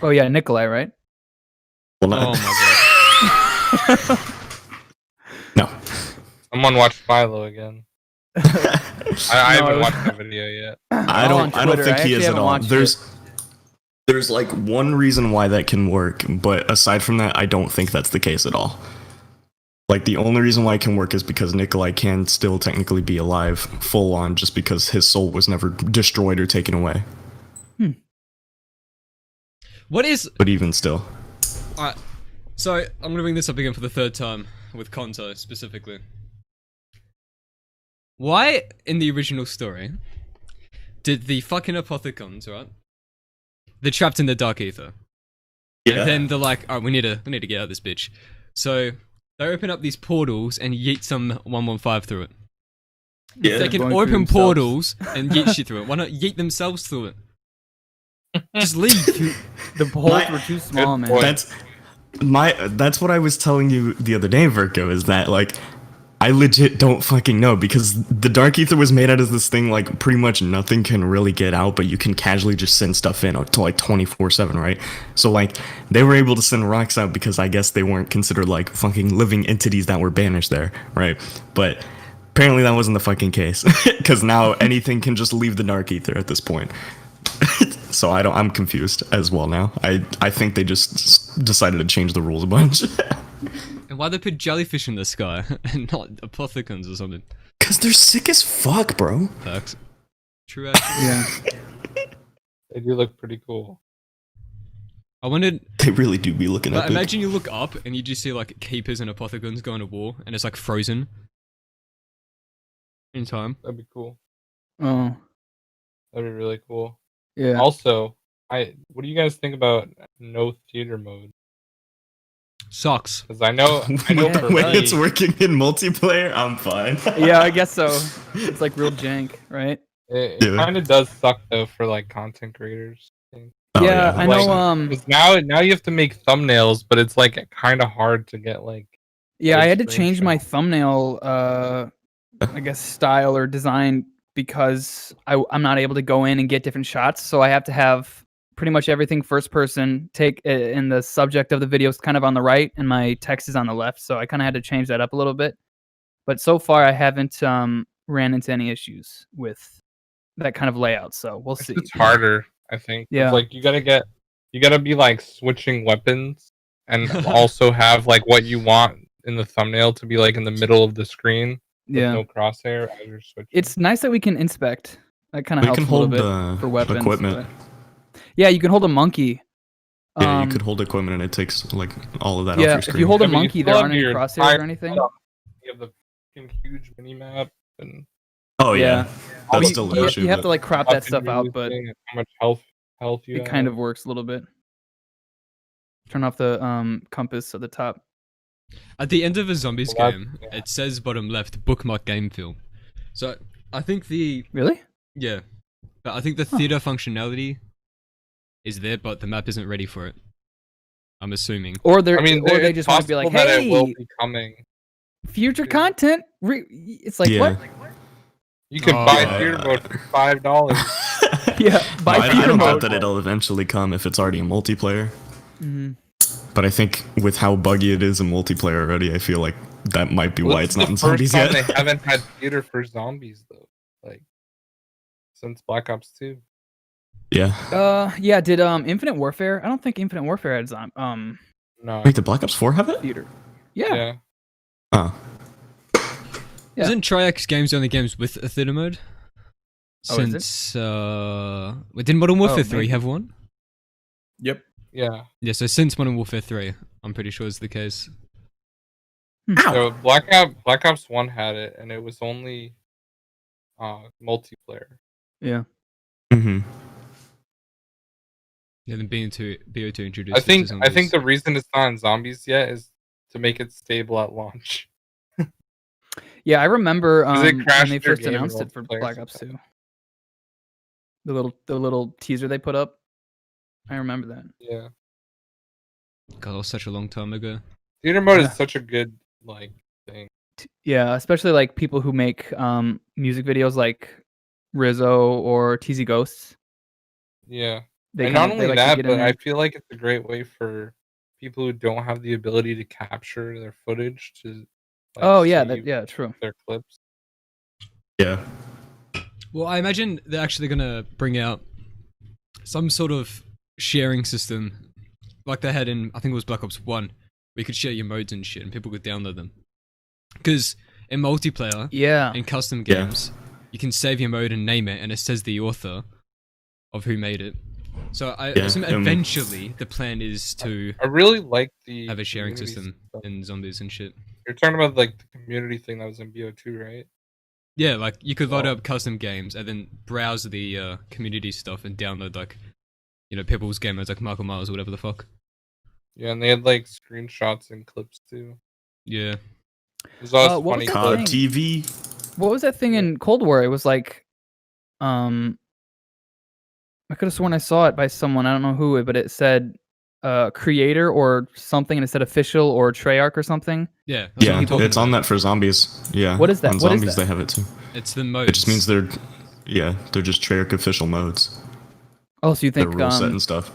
Oh yeah, Nikolai, right? well, not, Oh my god. no. Someone watch Philo again. I No, haven't it was- watched that video yet. I All on don't. I don't Twitter. think I he is actually at haven't all. watched There's like one reason why that can work, but aside from that, I don't think that's the case at all. Like the only reason why it can work is because Nikolai can still technically be alive, full on, just because his soul was never destroyed or taken away. What is... But even still, Alright, so I'm going to bring this up again for the third time, with Konto specifically. Why, in the original story, did the fucking Apothecons, right? They're trapped in the Dark Ether. And then they're like, alright, we need to get out of this bitch. So, they open up these portals and yeet some 115 through it. Yeah. They can Going through open themselves. portals and yeet shit through it. Why not yeet themselves through it? Just leave. The holes were too small, man. point. That's what I was telling you the other day, Virgo, is that like I legit don't fucking know because the Dark Ether was made out of this thing like pretty much nothing can really get out, but you can casually just send stuff in to like 24/7, right? So like they were able to send rocks out because I guess they weren't considered like fucking living entities that were banished there, right? But apparently that wasn't the fucking case because now anything can just leave the Dark Ether at this point. So I'm confused as well now. I think they just decided to change the rules a bunch. And why they put jellyfish in the sky and not Apothecons or something? Cause they're sick as fuck, bro. Facts. True actually. Yeah. They do look pretty cool. I wondered, They really do be looking like, at imagine you look up and you just see like keepers and Apothecons going to war and it's like frozen in time. That'd be cool. Oh. That'd be really cool. Yeah. Also, what do you guys think about no theater mode? Sucks. Because I know for when me, it's working in multiplayer, I'm fine. Yeah, I guess so. It's like real jank, right? it Yeah. kind of does suck though for like content creators. Oh, yeah, I know. Like, 'cause now you have to make thumbnails, but it's like kind of hard to get like. Yeah, I had to Good change my screenshot. thumbnail, I guess, style or design because I'm not able to go in and get different shots. So I have to have pretty much everything first person, take and the subject of the video is kind of on the right and my text is on the left. So I kind of had to change that up a little bit. But so far I haven't ran into any issues with that kind of layout. So we'll see. It's harder, I think. Yeah. It's like you gotta be like switching weapons and also have like what you want in the thumbnail to be like in the middle of the screen. With Yeah. no crosshair as you're switching. It's nice that we can inspect. That kind of We helps can a little hold bit for weapons. equipment. but- Yeah, you can hold a monkey. Yeah, you could hold equipment and it takes like all of that off Yeah, your if screen. you hold a Yeah, but you monkey, still there have aren't any your crosshairs entire or anything. setup. You have the fucking huge mini map and Oh yeah, Yeah. that's you, still an you- issue. you have but- to like crop that weapon stuff you're out, but using and how much health you it have. kind of works a little bit. Turn off the compass at the top. At the end of a zombies Well, game, it says bottom left bookmark game film. So I think the Really? but I think the theater functionality is there, but the map isn't ready for it. I'm assuming. Or they're I mean, or they it's just want to be like, possible that it will hey, be coming. future content. It's like Yeah. what? You can Oh, buy yeah. theater mode for $5. Yeah, No, by I theater don't doubt mode. that it'll eventually come if it's already a multiplayer. Mhm. But I think with how buggy it is in multiplayer already, I feel like that might be why it's not in zombies the first yet. time they haven't had theater for zombies though, like since Black Ops 2. Yeah. Yeah. Did Infinite Warfare? I don't think Infinite Warfare had No. Wait, did Black Ops 4 have it? theater. Yeah. Yeah. Oh. Yeah. Isn't Triax Games the only games with a theater mode? Oh, is it? Since didn't Modern Warfare 3 maybe. have one? Yep. Yeah. Yeah, so since Modern Warfare 3, I'm pretty sure is the case. So Black Ops 1 had it, and it was only multiplayer. Yeah. Mm-hmm. Yeah, then BO2 introduced I it think to I think zombies. the reason it's not in zombies yet is to make it stable at launch. Yeah, I remember 'Cause it when crashed they their first game in announced it for multiplayer Black Ops sometimes. 2. The little teaser they put up. I remember that. Yeah. God, that was such a long time ago. Theater mode Yeah. is such a good like thing. Yeah, especially like people who make music videos like Rizzo or TZ Ghosts. Yeah. They And not kinda- they only like to that, get in but there. I feel like it's a great way for people who don't have the ability to capture their footage to Oh yeah, save yeah, true. their clips. Yeah. Well, I imagine they're actually gonna bring out some sort of sharing system, like they had in, I think it was Black Ops 1, where you could share your modes and shit, and people could download them. Because in multiplayer, Yeah. in custom Yeah. games, you can save your mode and name it, and it says the author of who made it. So I Yeah, assume eventually the plan is to I really like the have a sharing community system stuff. in zombies and shit. You're talking about like the community thing that was in BO2, right? Yeah, like you could load Oh. up custom games and then browse the community stuff and download like, you know, people's game modes like Michael Myers or whatever the fuck. Yeah, and they had like screenshots and clips too. Yeah. There's always what funny was that COD clips. thing? TV. What was that thing in Cold War? It was like, I could have sworn I saw it by someone. I don't know who, but it said creator or something, and it said official or Treyarch or something. Yeah. that's what Yeah, I'm talking it's on about. that for zombies. Yeah. What is that? On What is zombies, that? they have it too. It's the modes. It just means they're just Treyarch official modes. Oh, so you The think rule set and stuff.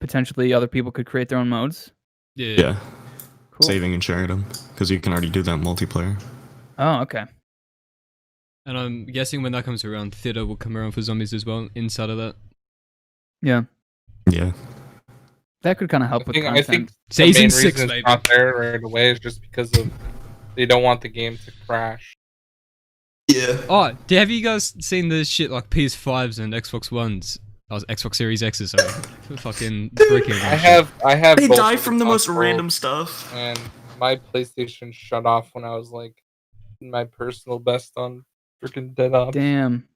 potentially other people could create their own modes? Yeah. Yeah. Cool. Saving and sharing them because you can already do that in multiplayer. Oh, okay. And I'm guessing when that comes around, theater will come around for zombies as well inside of that. Yeah, Yeah. that could kind of help with content. I think the Season main 6, reason maybe. it's not there right away is just because of they don't want the game to crash. Yeah. Oh, have you guys seen this shit like PS5s and Xbox Ones? Oh, Xbox Series X's, sorry. Fucking breaking. I have They both die of from the most consoles, random stuff. and my PlayStation shut off when I was like my personal best on freaking Dead Ops. Damn.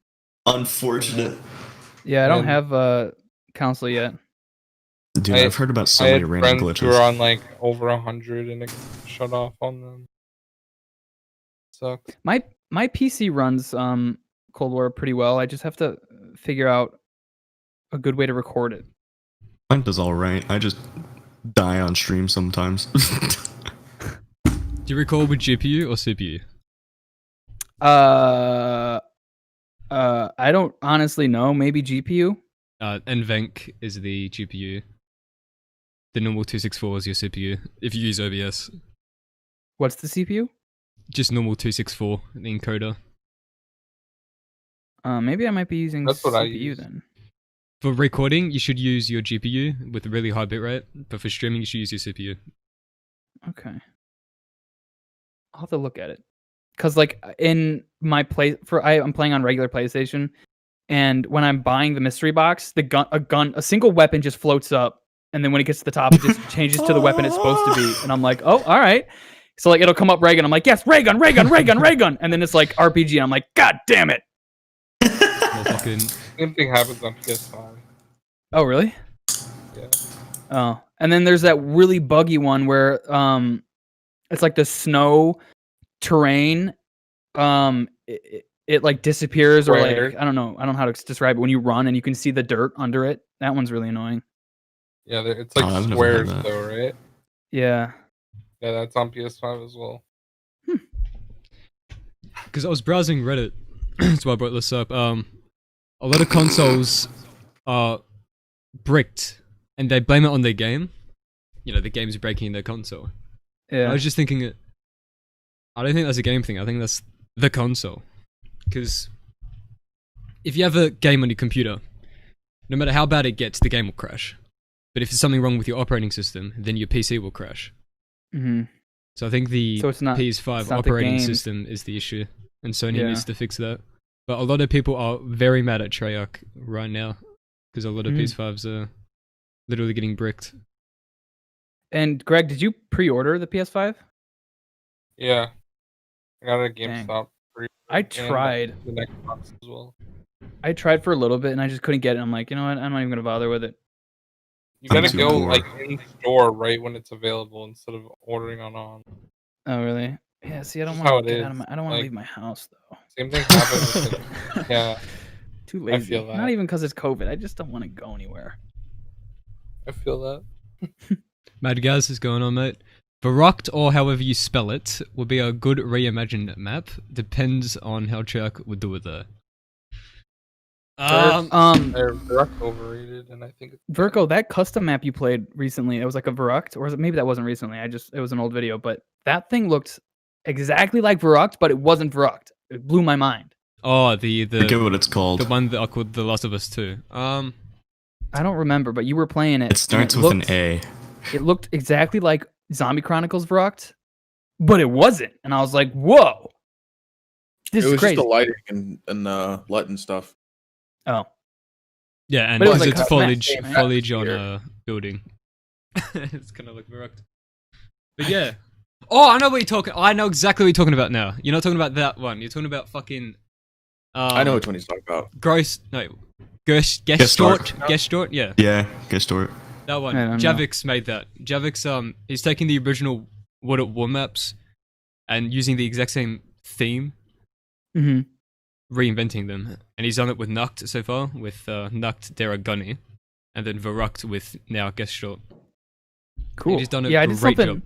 Unfortunate. Yeah, I don't And- have a console yet. Dude, I- I've heard about so I many had random friends who glitches. were on like over 100 and it shut off on them. Sucks. My PC runs Cold War pretty well. I just have to figure out a good way to record it. Mine does all right. I just die on stream sometimes. Do you record with GPU or CPU? I don't honestly know. Maybe GPU. NVENC is the GPU. The normal 264 is your CPU. If you use OBS, What's the CPU? just normal 264, the encoder. Maybe I might be using That's what I CPU use. then. For recording, you should use your GPU with a really high bitrate, but for streaming, you should use your CPU. Okay. I'll have to look at it. Cause like in my I'm playing on regular PlayStation, and when I'm buying the mystery box, a single weapon just floats up, and then when it gets to the top, it just changes to the weapon it's supposed to be, and I'm like, oh, all right. So like it'll come up ray gun. I'm like, yes, ray gun, ray gun, ray gun, ray gun, and then it's like RPG, and I'm like, god damn it. Well, fucking Same thing happens on PS5. Oh really? Yeah. Oh, and then there's that really buggy one where it's like the snow terrain. It like disappears or Square. like I don't know how to describe it. When you run and you can see the dirt under it, that one's really annoying. Yeah, it's like Oh, I've never heard squares that. though, right? Yeah. Yeah, that's on PS5 as well. because I was browsing Reddit. That's why I brought this up. A lot of consoles are bricked, and they blame it on their game. You know, the game's breaking their console. Yeah. I was just thinking, I don't think that's a game thing. I think that's the console. Because if you have a game on your computer, no matter how bad it gets, the game will crash. But if there's something wrong with your operating system, then your PC will crash. Mm-hmm. So I think the So it's not- PS5 it's not the operating game. system is the issue, and Sony Yeah. needs to fix that. But a lot of people are very mad at Treyarch right now because a lot of Mhm. PS5s are literally getting bricked. And Greg, did you pre-order the PS5? Yeah. I got a Dang. GameStop. I and tried. the next box as well. I tried for a little bit and I just couldn't get it. I'm like, you know what? I'm not even gonna bother with it. You I'm gotta too go poor. like in store right when it's available instead of ordering on. Oh really? Yeah. See, I don't Just want how to it get out of is. my. I don't want to Like- leave my house though. Same thing happened with it. Yeah, Too lazy. feel that. Not even because it's COVID. I just don't want to go anywhere. I feel that. Mad Gaz is going on, mate. Barocked, or however you spell it, would be a good reimagined map. Depends on how Treyarch would do it there. They're Verruct overrated, and I think it's Virgo, that custom map you played recently, it was like a Verruct, or maybe that wasn't recently. It was an old video, but that thing looked exactly like Verruct, but it wasn't Verruct. It blew my mind. Oh, I forget the what it's called. one that I called The Last of Us 2. I don't remember, but you were playing it. It starts and with looked- an A. It looked exactly like Zombie Chronicles Verruct, but it wasn't. And I was like, whoa. This it is was crazy. just the lighting and LUT and stuff. Oh. Yeah, and But it was because like it's custom foliage, map, right? foliage on Here. a building. It's kind of like Barocked. But yeah. Oh, I know what you're talking. I know exactly what you're talking about now. You're not talking about that one. You're talking about fucking. I know which one he's talking about. Gross. No. Gestort. Gestort. Yeah. Yeah, good story. That one. I don't know. Javix made that. Javix he's taking the original World at War maps and using the exact same theme, hmm reinventing them. And he's done it with Nukt so far, with Nukt Dera Gunny, and then Verruct with now Gestort. Cool. He's done a yeah, I did great something. job.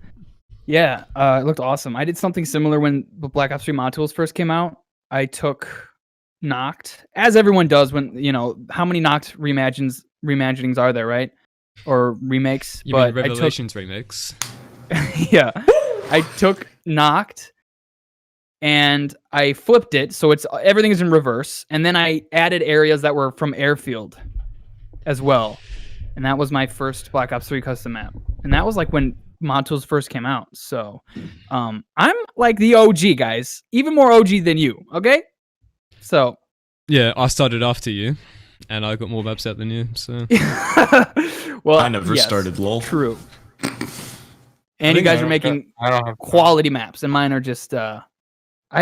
Yeah, it looked awesome. I did something similar when the Black Ops 3 mod tools first came out. I took Noct, as everyone does when, how many Noct reimaginings are there, right? Or remakes. You but mean Revelations remix? Yeah. I took Noct and I flipped it so everything is in reverse, and then I added areas that were from Airfield as well. And that was my first Black Ops 3 custom map. And that was like when mod tools first came out. So I'm like the OG, guys. Even more OG than you, okay? So Yeah, I started after you, and I got more maps out than you, so... well, I never yes, started LOL. True. And you think guys I are making I don't have quality maps, and mine are just I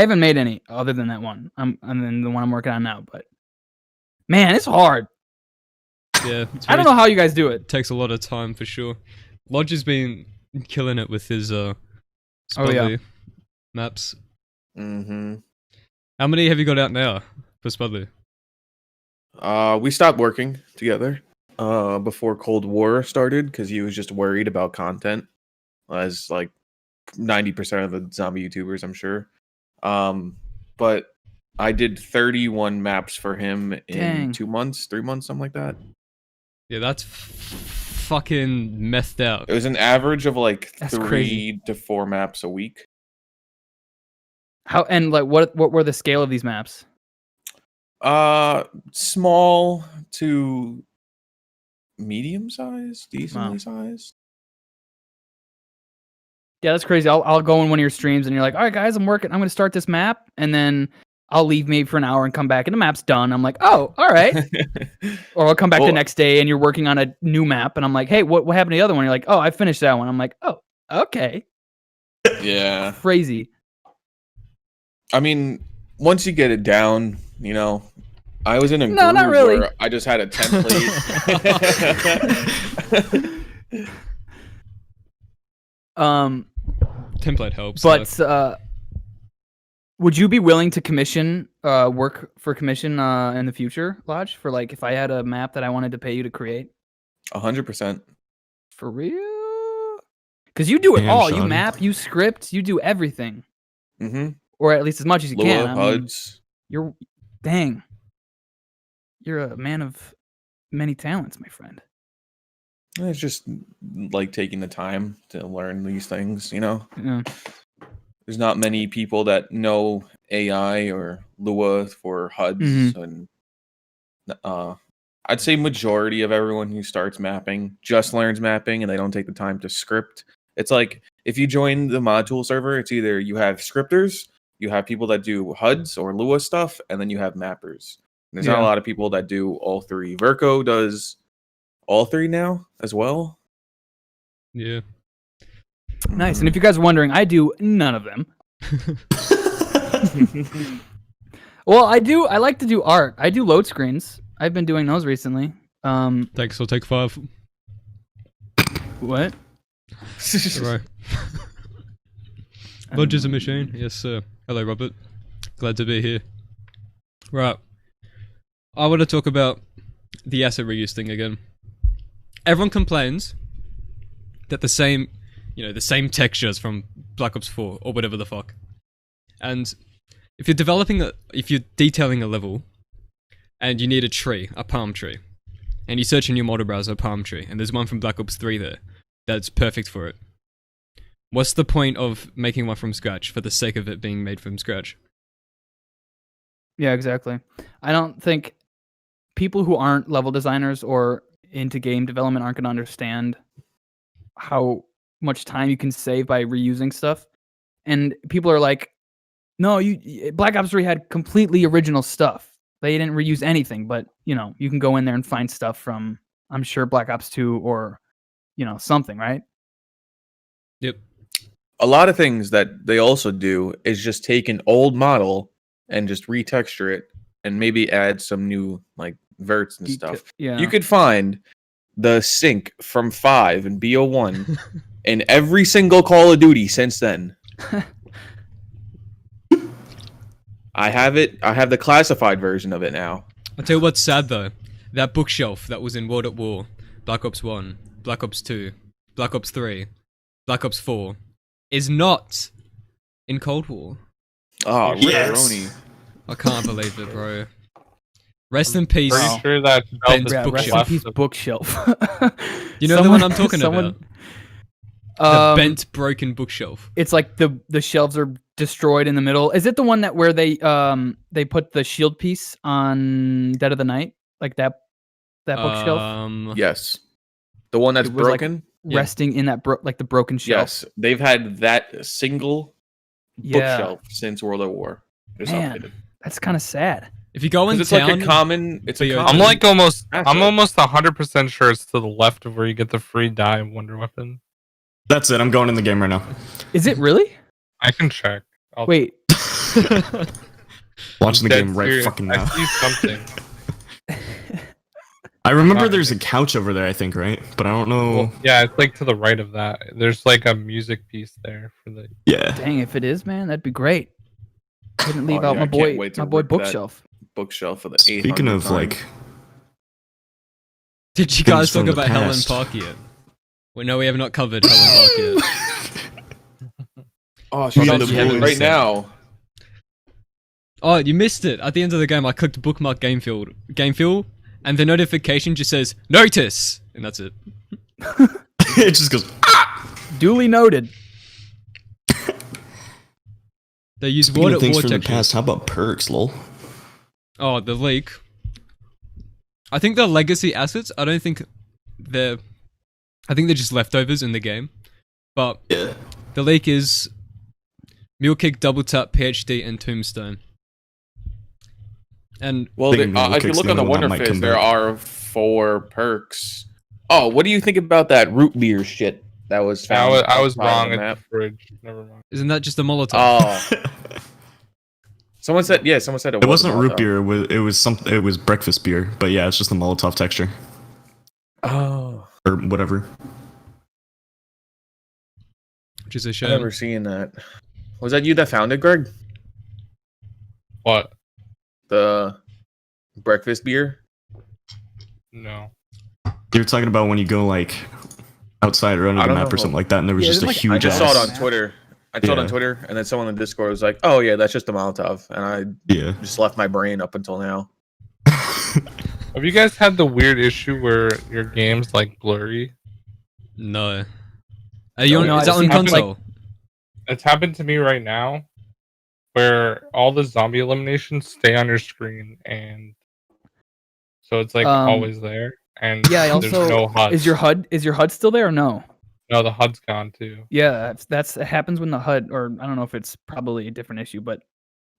haven't made any other than that one. And then the one I'm working on now, but man, it's hard. Yeah, I don't know how you guys do it. Takes a lot of time for sure. Lodge has been killing it with his yeah. Spudley maps. Mm-hmm. How many have you got out now for Spudley? We stopped working together before Cold War started because he was just worried about content, as like 90% of the zombie YouTubers, I'm sure. But I did 31 maps for him in Dang. 2 months, 3 months, something like that. Yeah, that's fucking methed out. It was an average of like That's 3 crazy. to 4 maps a week. How and like what were the scale of these maps? Small to medium sized, decently sized. Yeah, that's crazy. I'll go in one of your streams and you're like, all right, guys, I'm going to start this map, and then I'll leave maybe for an hour and come back and the map's done. I'm like, oh, all right. Or I'll come back the Well- next day and you're working on a new map, and I'm like, hey, what happened to the other one? You're like, oh, I finished that one. I'm like, oh, okay, Yeah. crazy. I mean, once you get it down, I was in a No, not groove really. where I just had a template. Template helps. But would you be willing to commission work for commission in the future, Lodge? For like, if I had a map that I wanted to pay you to create, 100%. for real? Because you do it Damn, all. You son. map, you script, you do everything. Mm-hmm. or at least as much as you Lua, can. I mean, HUDs. you're a man of many talents, my friend. It's just like taking the time to learn these things, you know? Yeah. There's not many people that know AI or Lua for HUDs, Mhm. and I'd say majority of everyone who starts mapping just learns mapping, and they don't take the time to script. It's like if you join the module server, it's either you have scripters, you have people that do HUDs or Lua stuff, and then you have mappers. There's not a Yeah. lot of people that do all three. Verco does all three now as well. Yeah. Nice. And if you guys are wondering, I do none of them. Well, I like to do art. I do load screens. I've been doing those recently. Thanks, I'll take 5. What? Right. Lodge is a machine. Yes, sir. Hello, Robert. Glad to be here. Right. I want to talk about the asset reuse thing again. Everyone complains that the same textures from Black Ops 4 or whatever the fuck. And if you're detailing a level and you need a tree, a palm tree, and you search in your model browser palm tree, and there's one from Black Ops 3 there that's perfect for it. What's the point of making one from scratch for the sake of it being made from scratch? Yeah, exactly. I don't think people who aren't level designers or into game development aren't going to understand how much time you can save by reusing stuff. And people are like, no, Black Ops 3 had completely original stuff. They didn't reuse anything, but you can go in there and find stuff from, I'm sure, Black Ops 2 or something, right? Yep. A lot of things that they also do is just take an old model and just retexture it and maybe add some new like verts and stuff. Yeah. You could find the sync from 5 and BO1 in every single Call of Duty since then. I have it. I have the classified version of it now. I'll tell you what's sad though. That bookshelf that was in World at War, Black Ops 1, Black Ops 2, Black Ops 3, Black Ops 4, is not in Cold War. Oh, Yes. Ripperoni. I can't believe it, bro. Rest in peace. Pretty sure that Ben's Yeah, rest in bookshelf. peace, bookshelf. You know the one I'm talking about? The Um, bent, broken bookshelf. It's like the shelves are destroyed in the middle. Is it the one where they put the shield piece on Dead of the Night, like that bookshelf Yes, the one that's It was, like, broken. yeah. resting in that the broken shelf? Yes, they've had that single Yeah. bookshelf since World at War. Just Man, updated. that's kind of sad. If you go in 'Cause it's town, like a common. It's a BO2. common. I'm like almost asset. I'm almost 100% sure it's to the left of where you get the free dye wonder weapon. That's it. I'm going in the game right now. Is it really? I can check. Wait, Watching the Dead game right serious. fucking I now. see something. I remember there's a couch over there, I think, right? But I don't know. Well, yeah, it's like to the right of that. There's like a music piece there for the. Yeah. dang, if it is, man, that'd be great. Couldn't leave Oh, out yeah, my I can't boy, wait to my boy rip that. bookshelf. Bookshelf for the. Speaking 800th of time. like, did you things guys talk from the about Helen past. Park yet? Well, no, we have not covered Helen Park yet. Oh, she's From on the the board boys. right now. Oh, you missed it. At the end of the game, I clicked bookmark game field, and the notification just says notice, and that's it. it just goes. Duly noted. They use Speaking World of at things War from the textures. past, how about perks, lol? Oh, the leak. I think the legacy assets. I don't think they're. I think they're just leftovers in the game, but Yeah. the leak is Mule Kick, Double Tap, PhD, and Tombstone. And Well, Thinking Mule if you Kick's look the on the only one that Wonder might Fizz, come there back. are 4 perks. Oh, what do you think about that root beer shit that was found? I was outside wrong the at map? the fridge. Never mind. isn't that just a Molotov? Oh, someone said. Yeah, someone said It wasn't root Molotov. beer. It was breakfast beer. But yeah, it's just the Molotov texture Oh, or whatever. Which is a I've shame. never seen that. Was that you that found it, Greg? What? The breakfast beer? No. You're talking about when you go like outside or under I the don't map know. or something like that, and there was Yeah, just a there's, like, huge I just ass. saw it on Twitter. I saw it on Yeah. Twitter, and then someone in Discord was like, "Oh yeah, that's just a Molotov," and I Yeah. just left my brain up until now. Have you guys had the weird issue where your game's like blurry? No. Are you on, No, is that I've on seen, console? It's happened to me right now, where all the zombie eliminations stay on your screen, and so it's like always there. And Yeah, I there's also no HUD. is your HUD still there or no? No, the HUD's gone too. Yeah, it happens when the HUD, or I don't know if it's probably a different issue, but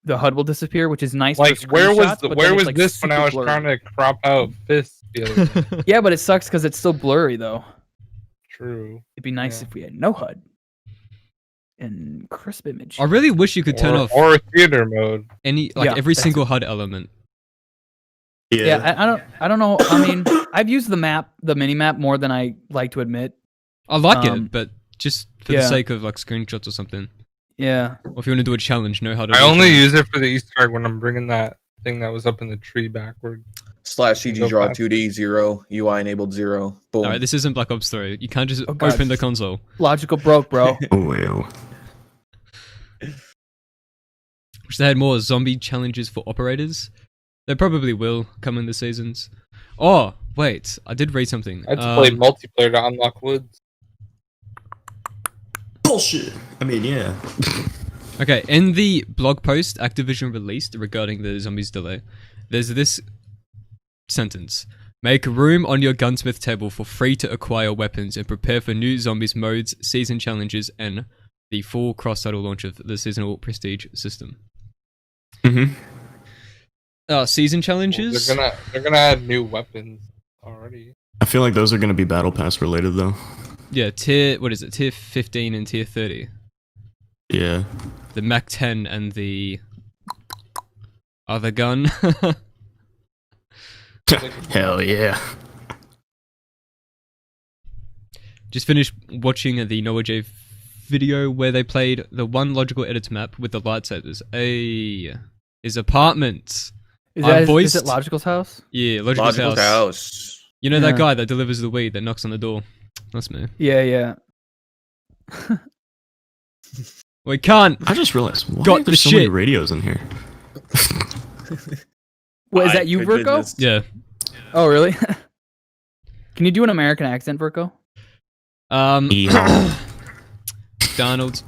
the HUD will disappear, which is nice. Like for where was screenshots, but where then it's, was like, this when I super was blurry. trying to crop out fists the other day? Yeah, but it sucks because it's still blurry though. True. It'd be nice Yeah. if we had no HUD and crisp image. I really wish you could turn off or theater mode. Yeah, every that's single HUD element. Yeah, I don't know. I mean, I've used the mini map more than I like to admit. I like Um, it, but just for the yeah. sake of like screenshots or something. Yeah. Or if you want to do a challenge, know how to. I do a only challenge. use it for the Easter egg when I'm bringing that thing that was up in the tree backward. /CG Go draw fast. 2D 0 UI enabled 0. Boom. Alright, this isn't Black Ops 3. You can't just Oh, God. open the console. Logical broke, bro. Oh well. Wish they had more zombie challenges for operators. They probably will come in the seasons. Oh, wait. I did read something. I had to play multiplayer to unlock woods. Bullshit. I mean, yeah. Okay, in the blog post Activision released regarding the zombies delay, there's this sentence. Make room on your gunsmith table for free to acquire weapons and prepare for new zombies modes, season challenges, and the full cross-title launch of the seasonal prestige system. Mm-hmm. Season challenges? They're gonna add new weapons already. I feel like those are gonna be battle pass related though. Yeah, tier 15 and tier 30. Yeah. The Mac 10 and the other gun. Hell yeah. Just finished watching the Noah J video where they played the one logical edit map with the lightsabers. His apartment. Is I'm is voiced- it Logical's house? Yeah, Logical's Logical's house. house. You know Yeah. that guy that delivers the weed that knocks on the door? That's me. Yeah, yeah. We can't. I just realized why Got are the there so many shit. radios in here? What is My that you, Virko? goodness. Yeah. Oh, really? Can you do an American accent, Virko? Yeehaw. Donald.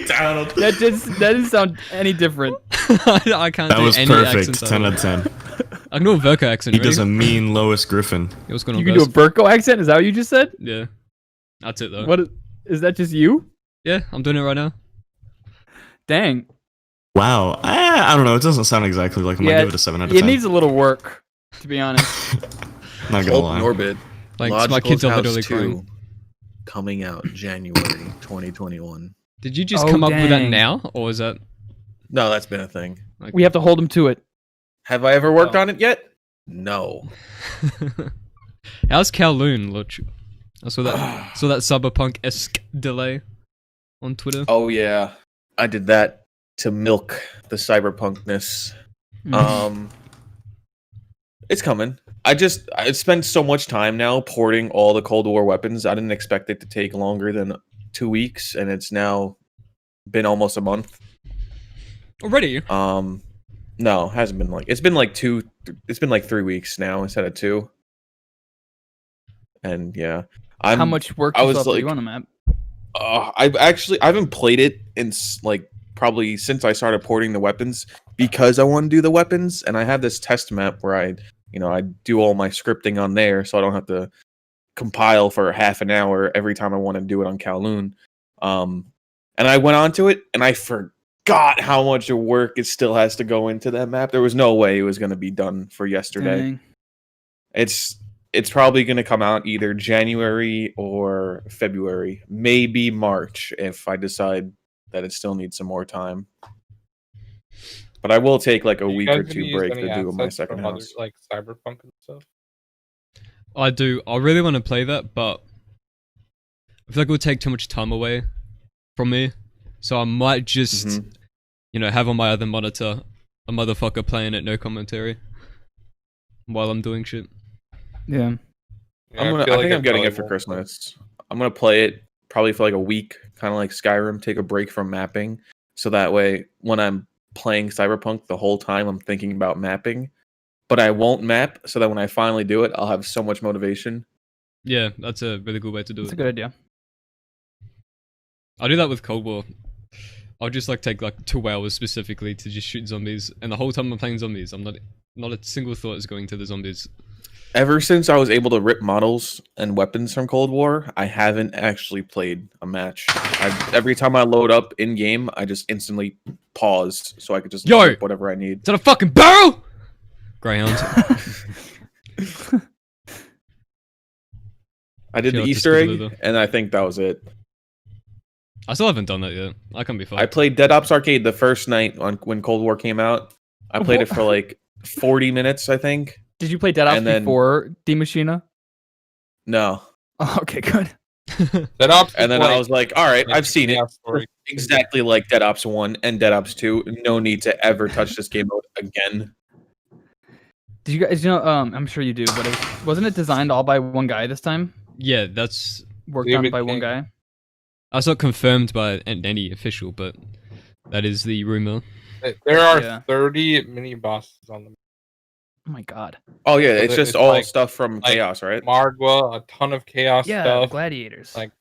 Donald. That didn't sound any different. I can't That do was any perfect. accents. 10 out of 10. I can do a Verka accent. He does a ready? mean Lois Griffin. Yeah, what's going on, You can do a guys? Virko accent? Is that what you just said? Yeah. That's it, though. What is that just you? Yeah, I'm doing it right now. Dang. Wow. I don't know. It doesn't sound exactly like him. I Yeah, give it a 7 out of It 10. needs a little work, to be honest. Not gonna Hope lie. Norbit. Like, my Logical's kids are House literally 2 crying. coming out January 2021. Did you just Oh, come up with that dang. now? Or was that... No, that's been a thing. Like... We have to hold him to it. Have I ever worked Oh. on it yet? No. How's Kowloon, Luch? I saw that cyberpunk-esque delay on Twitter. Oh yeah, I did that to milk the cyberpunkness. It's coming. I spent so much time now porting all the Cold War weapons. I didn't expect it to take longer than 2 weeks, and it's now been almost a month. Already? No, it hasn't been like it's been like 3 weeks now instead of 2. And yeah, How much work I you was still have to do like- on the map? I haven't played it in like probably since I started porting the weapons because I want to do the weapons, and I have this test map where I do all my scripting on there, so I don't have to compile for half an hour every time I want to do it on Kowloon. And I went onto it, and I forgot how much work it still has to go into that map. There was no way it was going to be done for yesterday. Dang. It's probably going to come out either January or February, maybe March if I decide that it still needs some more time. But I will take like a Are you week guys or gonna two use break any to do my assets second from other, house. like Cyberpunk and stuff. I do. I really want to play that, but I feel like it would take too much time away from me. So I might just, Mhm. have on my other monitor a motherfucker playing it, no commentary, while I'm doing shit. Yeah. Yeah, I think I'm getting it for Christmas. I'm gonna play it probably for like a week, kind of like Skyrim, take a break from mapping. So that way, when I'm playing Cyberpunk, the whole time I'm thinking about mapping. But I won't map, so that when I finally do it, I'll have so much motivation. Yeah, that's a really good way to do That's it. a good idea. I do that with Cold War. I'll just like take like 2 hours specifically to just shoot zombies, and the whole time I'm playing zombies, I'm not a single thought is going to the zombies. Ever since I was able to rip models and weapons from Cold War, I haven't actually played a match. Every time I load up in game, I just instantly pause so I could just rip whatever I need. Is that a fucking barrel? Greyhound. I did Feel the like Easter this egg, could be and I think that was it. I still haven't done that yet. I can't be fucked. I played Dead Ops Arcade the first night when Cold War came out. I played it for like 40 minutes, I think. Did you play Dead Ops And then- before D Machina? No. Oh, okay, good. Dead Ops And then is I was like, all right, I've seen it. chaos story. Exactly like Dead Ops 1 and Dead Ops 2. No need to ever touch this game mode again. Did you guys know? I'm sure you do, but wasn't it designed all by one guy this time? Yeah, that's Worked on David by one King. guy. that's not confirmed by any official, but that is the rumor. There are Yeah. 30 mini bosses on the Oh my god. Oh, yeah, it's It's just all like- stuff from like Chaos, right? Margwa, a ton of chaos Yeah, stuff. gladiators. Like,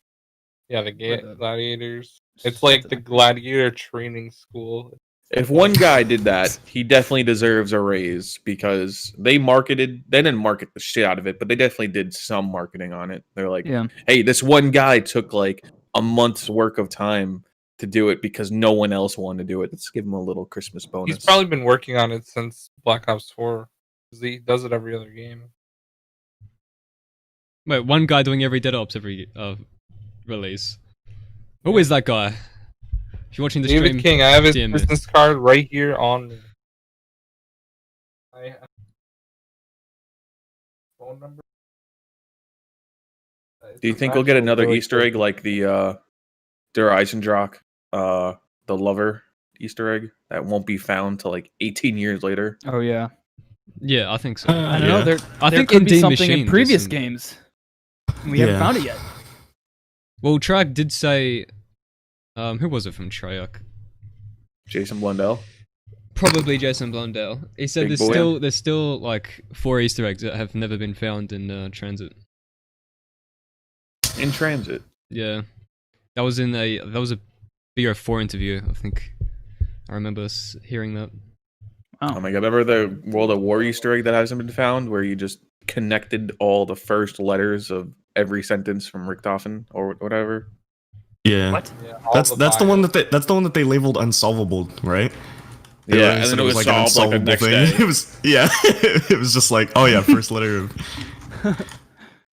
Yeah, the Or the- gladiators. It's like the gladiator training school. If one guy did that, he definitely deserves a raise because they didn't market the shit out of it, but they definitely did some marketing on it. They're like, yeah. hey, this one guy took like a month's work of time to do it because no one else wanted to do it. Let's give him a little Christmas bonus. He's probably been working on it since Black Ops 4. 'Cause he does it every other game. Wait, one guy doing every Dead Ops every release. Who is that guy? If you're watching the David stream, King, I have his DM me. business card right here on me. I have phone number. Do you think we'll get another Easter egg like the Der Eisendrache, the lover Easter egg that won't be found till like 18 years later? Oh yeah. Yeah, I think so. I don't know. There I think could in be D something Machine in previous there's games. We haven't Yeah. found it yet. Well, Trag did say, who was it from Treyarch? Jason Blundell. Probably Jason Blundell. He said Big there's boy. still like 4 Easter eggs that have never been found in Transit. In transit. Yeah, that was a BO4 interview. I think I remember hearing that. Oh my god, remember the World of War Easter egg that hasn't been found where you just connected all the first letters of every sentence from Richtofen or whatever? Yeah. What? Yeah, That's the one that they labeled unsolvable, right? They Yeah, and said then it was solved like the next day. It was it was just like, oh yeah, first letter of it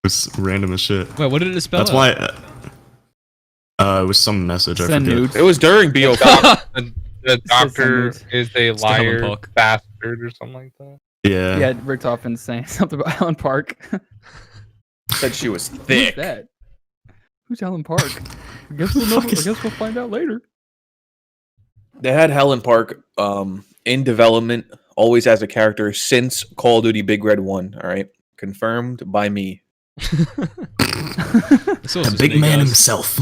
was random as shit. Wait, what did it spell? That's out? why it was some message I Send forget. nudes. It was during BO4. The doctor Send is a It's the Helen liar Park. bastard or something like that. Yeah. Yeah, Richtofen saying something about Helen Park. Said she was Who's thick. that? Who's Helen Park? I guess we'll know. I Fuck is- guess we'll find out later. They had Helen Park in development, always as a character since Call of Duty Big Red 1. All right, confirmed by me. The source The was big me, man guys. himself.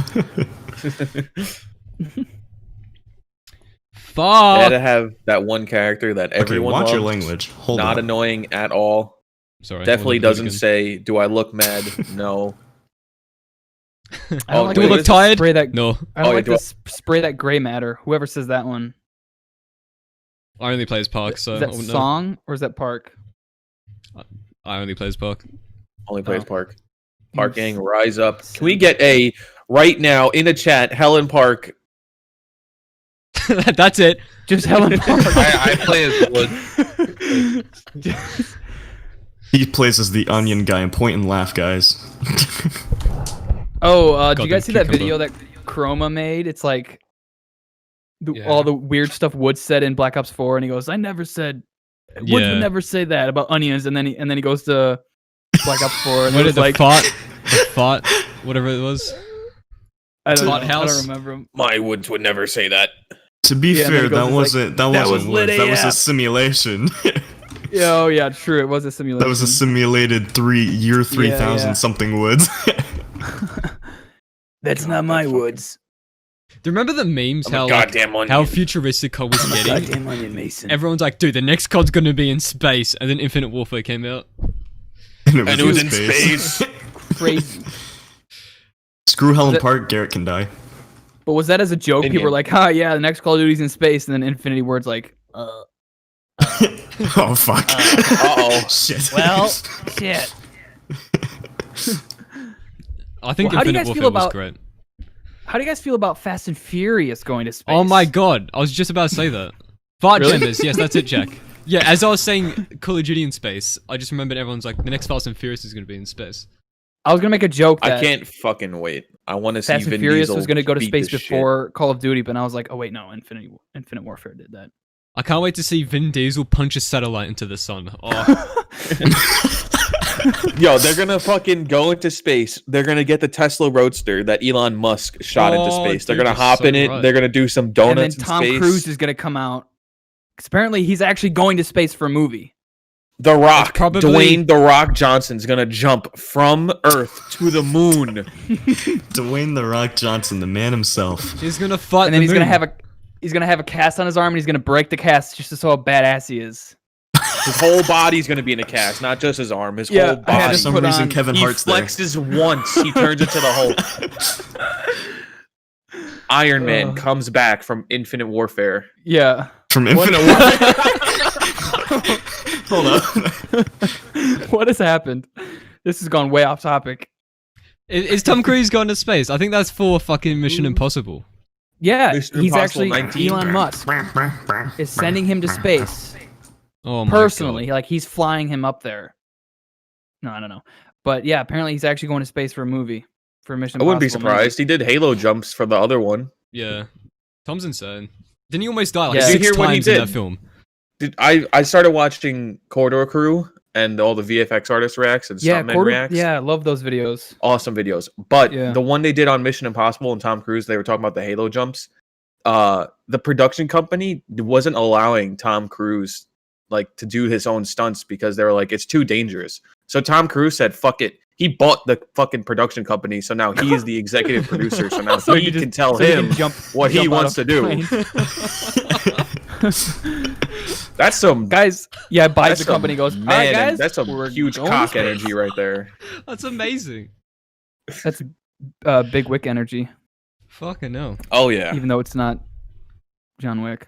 They had Fuck. to have that one character that Okay, everyone watch your loves, language. Hold not on. annoying at all. Sorry. Definitely hold on, doesn't again. say, "Do I look mad?" No. I Oh, don't like Do we wait, look this tired? Spray that. No, I don't Oh, like do I- this spray that gray matter. Whoever says that one. I only play as Park, so Is I that wouldn't know. song or is that Park? I only play as Park. Only plays Oh. Park. Park gang, rise up! Can we get a right now in the chat? Helen Park. That's it. Just Helen Park. I play as Wood. He plays as the onion guy and point and laugh, guys. Oh, did Goddamn you guys see that cucumber. video that Chroma made? It's like Yeah. all the weird stuff Wood said in Black Ops 4, and he goes, "I never said Wood Yeah. would never say that about onions," and then he goes to Black Ops 4, and What it did was the like, fart, whatever it was. I don't know, Fart I house? don't remember him. My Woods would never say that. To be Yeah, and then fair, he goes, that he's like, wasn't "That was Woods, lit that was a AF." simulation. Yeah, oh yeah, true. It was a simulation. That was a simulated year 3000 yeah. something Woods. That's not my woods. Do you remember the memes I'm a how goddamn onion. how futuristic COD was getting? Goddamn onion, Mason. Everyone's like, dude, the next COD's gonna be in space, and then Infinite Warfare came out. And it was in space. Crazy. Screw Helen Park, Garrett can die. But was that as a joke? People were like, yeah, the next Call of Duty's in space, and then Infinity Ward's like, Oh fuck. Uh-oh. Shit. well, shit. I think Well, how do you Infinite guys Warfare feel was about- great. How do you guys feel about Fast and Furious going to space? Oh my god, I was just about to say that. Fart Really? genders, yes, that's it, Jack. Yeah, as I was saying Call of Duty in space, I just remembered everyone's like, the next Fast and Furious is gonna be in space. I was gonna make a joke that I can't fucking wait. I want to see Fast Vin and Furious Diesel was gonna go to beat space the shit. before Call of Duty, but I was like, oh wait, no, Infinite Warfare did that. I can't wait to see Vin Diesel punch a satellite into the sun. Oh, Yo, they're gonna fucking go into space. They're gonna get the Tesla Roadster that Elon Musk shot into Oh, space. They're dude, gonna you're hop so in it. right. They're gonna do some And then donuts in Tom space. Cruise is gonna come out. 'Cause apparently, he's actually going to space for a movie. The Rock, probably- Dwayne The Rock Johnson's gonna jump from Earth to the moon. Dwayne The Rock Johnson, the man himself. he's gonna fight And then the he's gonna moon. have a cast on his arm, and he's gonna break the cast just to show how badass he is. His whole body's gonna be in a cast, not just his arm. His Yeah, whole I had For body. to some put reason, on- Kevin He Hart's there. flexes once. He turns into the Hulk. Iron Man comes back from Infinite Warfare. Yeah. From Infinite Warfare. Hold up. What has happened? This has gone way off topic. Is Tom Cruise going to space? I think that's for fucking Mission Impossible. Yeah, Mission he's Impossible actually 19. Elon Musk is sending him to space Oh my personally. God. Like he's flying him up there. No, I don't know, but yeah, apparently he's actually going to space for a movie for Mission I wouldn't be Impossible movie. surprised. He did Halo jumps for the other one. Yeah. Tom's insane. Didn't he almost die like Yeah. Did you 6 hear what he times in that did? film? I started watching Corridor Crew and all the VFX artist reacts and Yeah, stuntmen reacts. yeah, I love those videos. Awesome videos. But Yeah. the one they did on Mission Impossible and Tom Cruise, they were talking about the Halo jumps. The production company wasn't allowing Tom Cruise like to do his own stunts because they were like, it's too dangerous. So Tom Cruise said, fuck it. He bought the fucking production company, so now he is the executive producer. So now So he can can tell so he him can jump what he jump out wants of to do. plane. That's some Guys, yeah, buys that's the company. Goes, man, all right, guys, that's some we're huge going to cock space." energy right there. That's amazing. That's Big Wick energy, Fucking hell. Oh yeah. even though it's not John Wick.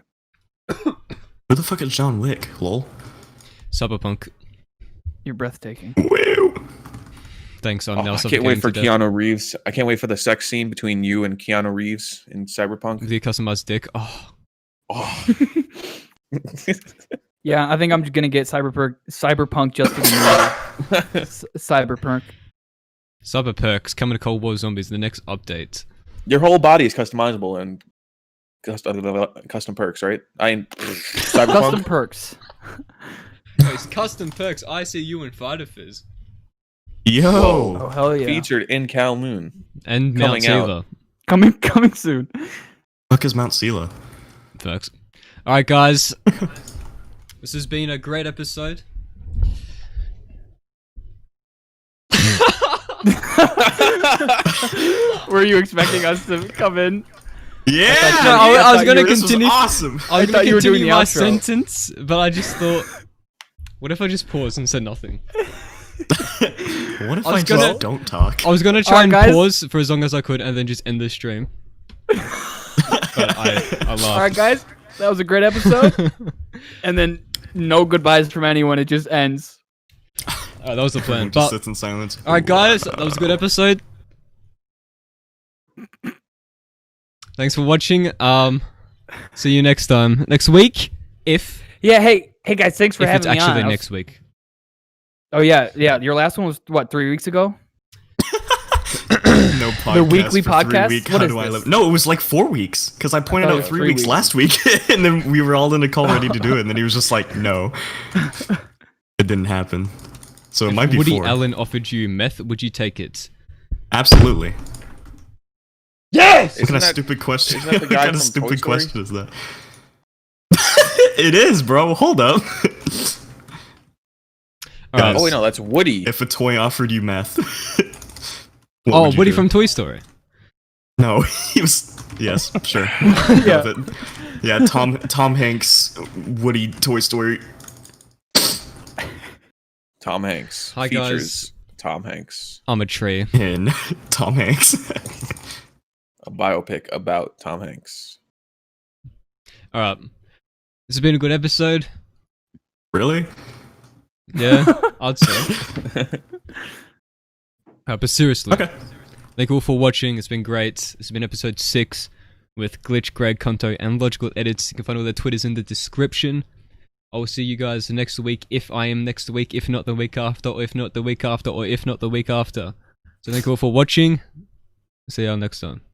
Who the fuck is John Wick? Lol. Cyberpunk. You're breathtaking. Woo. Thanks, I'm Oh, now I can't wait for suffocating to death. Keanu Reeves. I can't wait for the sex scene between you and Keanu Reeves in Cyberpunk. The customized dick. Oh. Oh. Yeah, I think I'm gonna get Cyberpunk just for the movie. Cyberpunk. Cyber perks coming to Cold War Zombies. The next update. Your whole body is customizable and custom perks, right? Cyberpunk. Custom perks. It's custom perks. I see you in Fighter Fizz Yo. Oh hell yeah! Featured in Cal Moon. and Mount Coming out. Sealer. Coming soon. Fuck is Mount Sela? Perks. All right, guys. This has been a great episode. Were you expecting us to come in? Yeah. No, I was gonna this was continue. awesome. I was I going thought to you were doing continue the my outro. sentence, but I just thought, what if I just paused and said nothing? What if I I, was just gonna- don't talk? I was going to try Alright, and guys. pause for as long as I could and then just end the stream. But I laughed. All right, guys, that was a great episode. And then no goodbyes from anyone. It just ends. That was the plan. Just But sits in silence. all right, guys, that was a good episode. Thanks for watching. See you next time, next week, if Yeah. Hey guys, thanks for it's having me actually on. next week. Oh yeah. Your last one was what, 3 weeks ago? No podcast weekly for 3 podcast? weeks. What How is do I this? live? No, it was like 4 weeks because I pointed thought it out was 3 3 weeks weeks. last week, and then we were all in a call ready to do it, and then he was just like, "No, it didn't happen." So it might be Woody 4. Allen offered you meth. Would you take it? Absolutely. Yes. What kind of stupid question? isn't that the What guy kind of from stupid Toy Story? question is that? It is, bro. Hold up. All right. Oh wait, no, that's Woody. If a toy offered you meth. what Oh, would you Woody do? from Toy Story. No, he was. Yes, sure. Yeah. Love it. Yeah, Tom Hanks, Woody, Toy Story. Tom Hanks. Hi, Features guys. Tom Hanks. I'm a tree. In Tom Hanks. A biopic about Tom Hanks. All right. This has been a good episode. Really? Yeah, I'd say. But seriously, Okay. thank you all for watching. It's been great. This has been episode 6 with Glitch, Greg, Konto, and Logical Edits. You can find all their Twitters in the description. I will see you guys next week, if I am next week, if not the week after, or if not the week after, or if not the week after. So thank you all for watching. See y'all next time.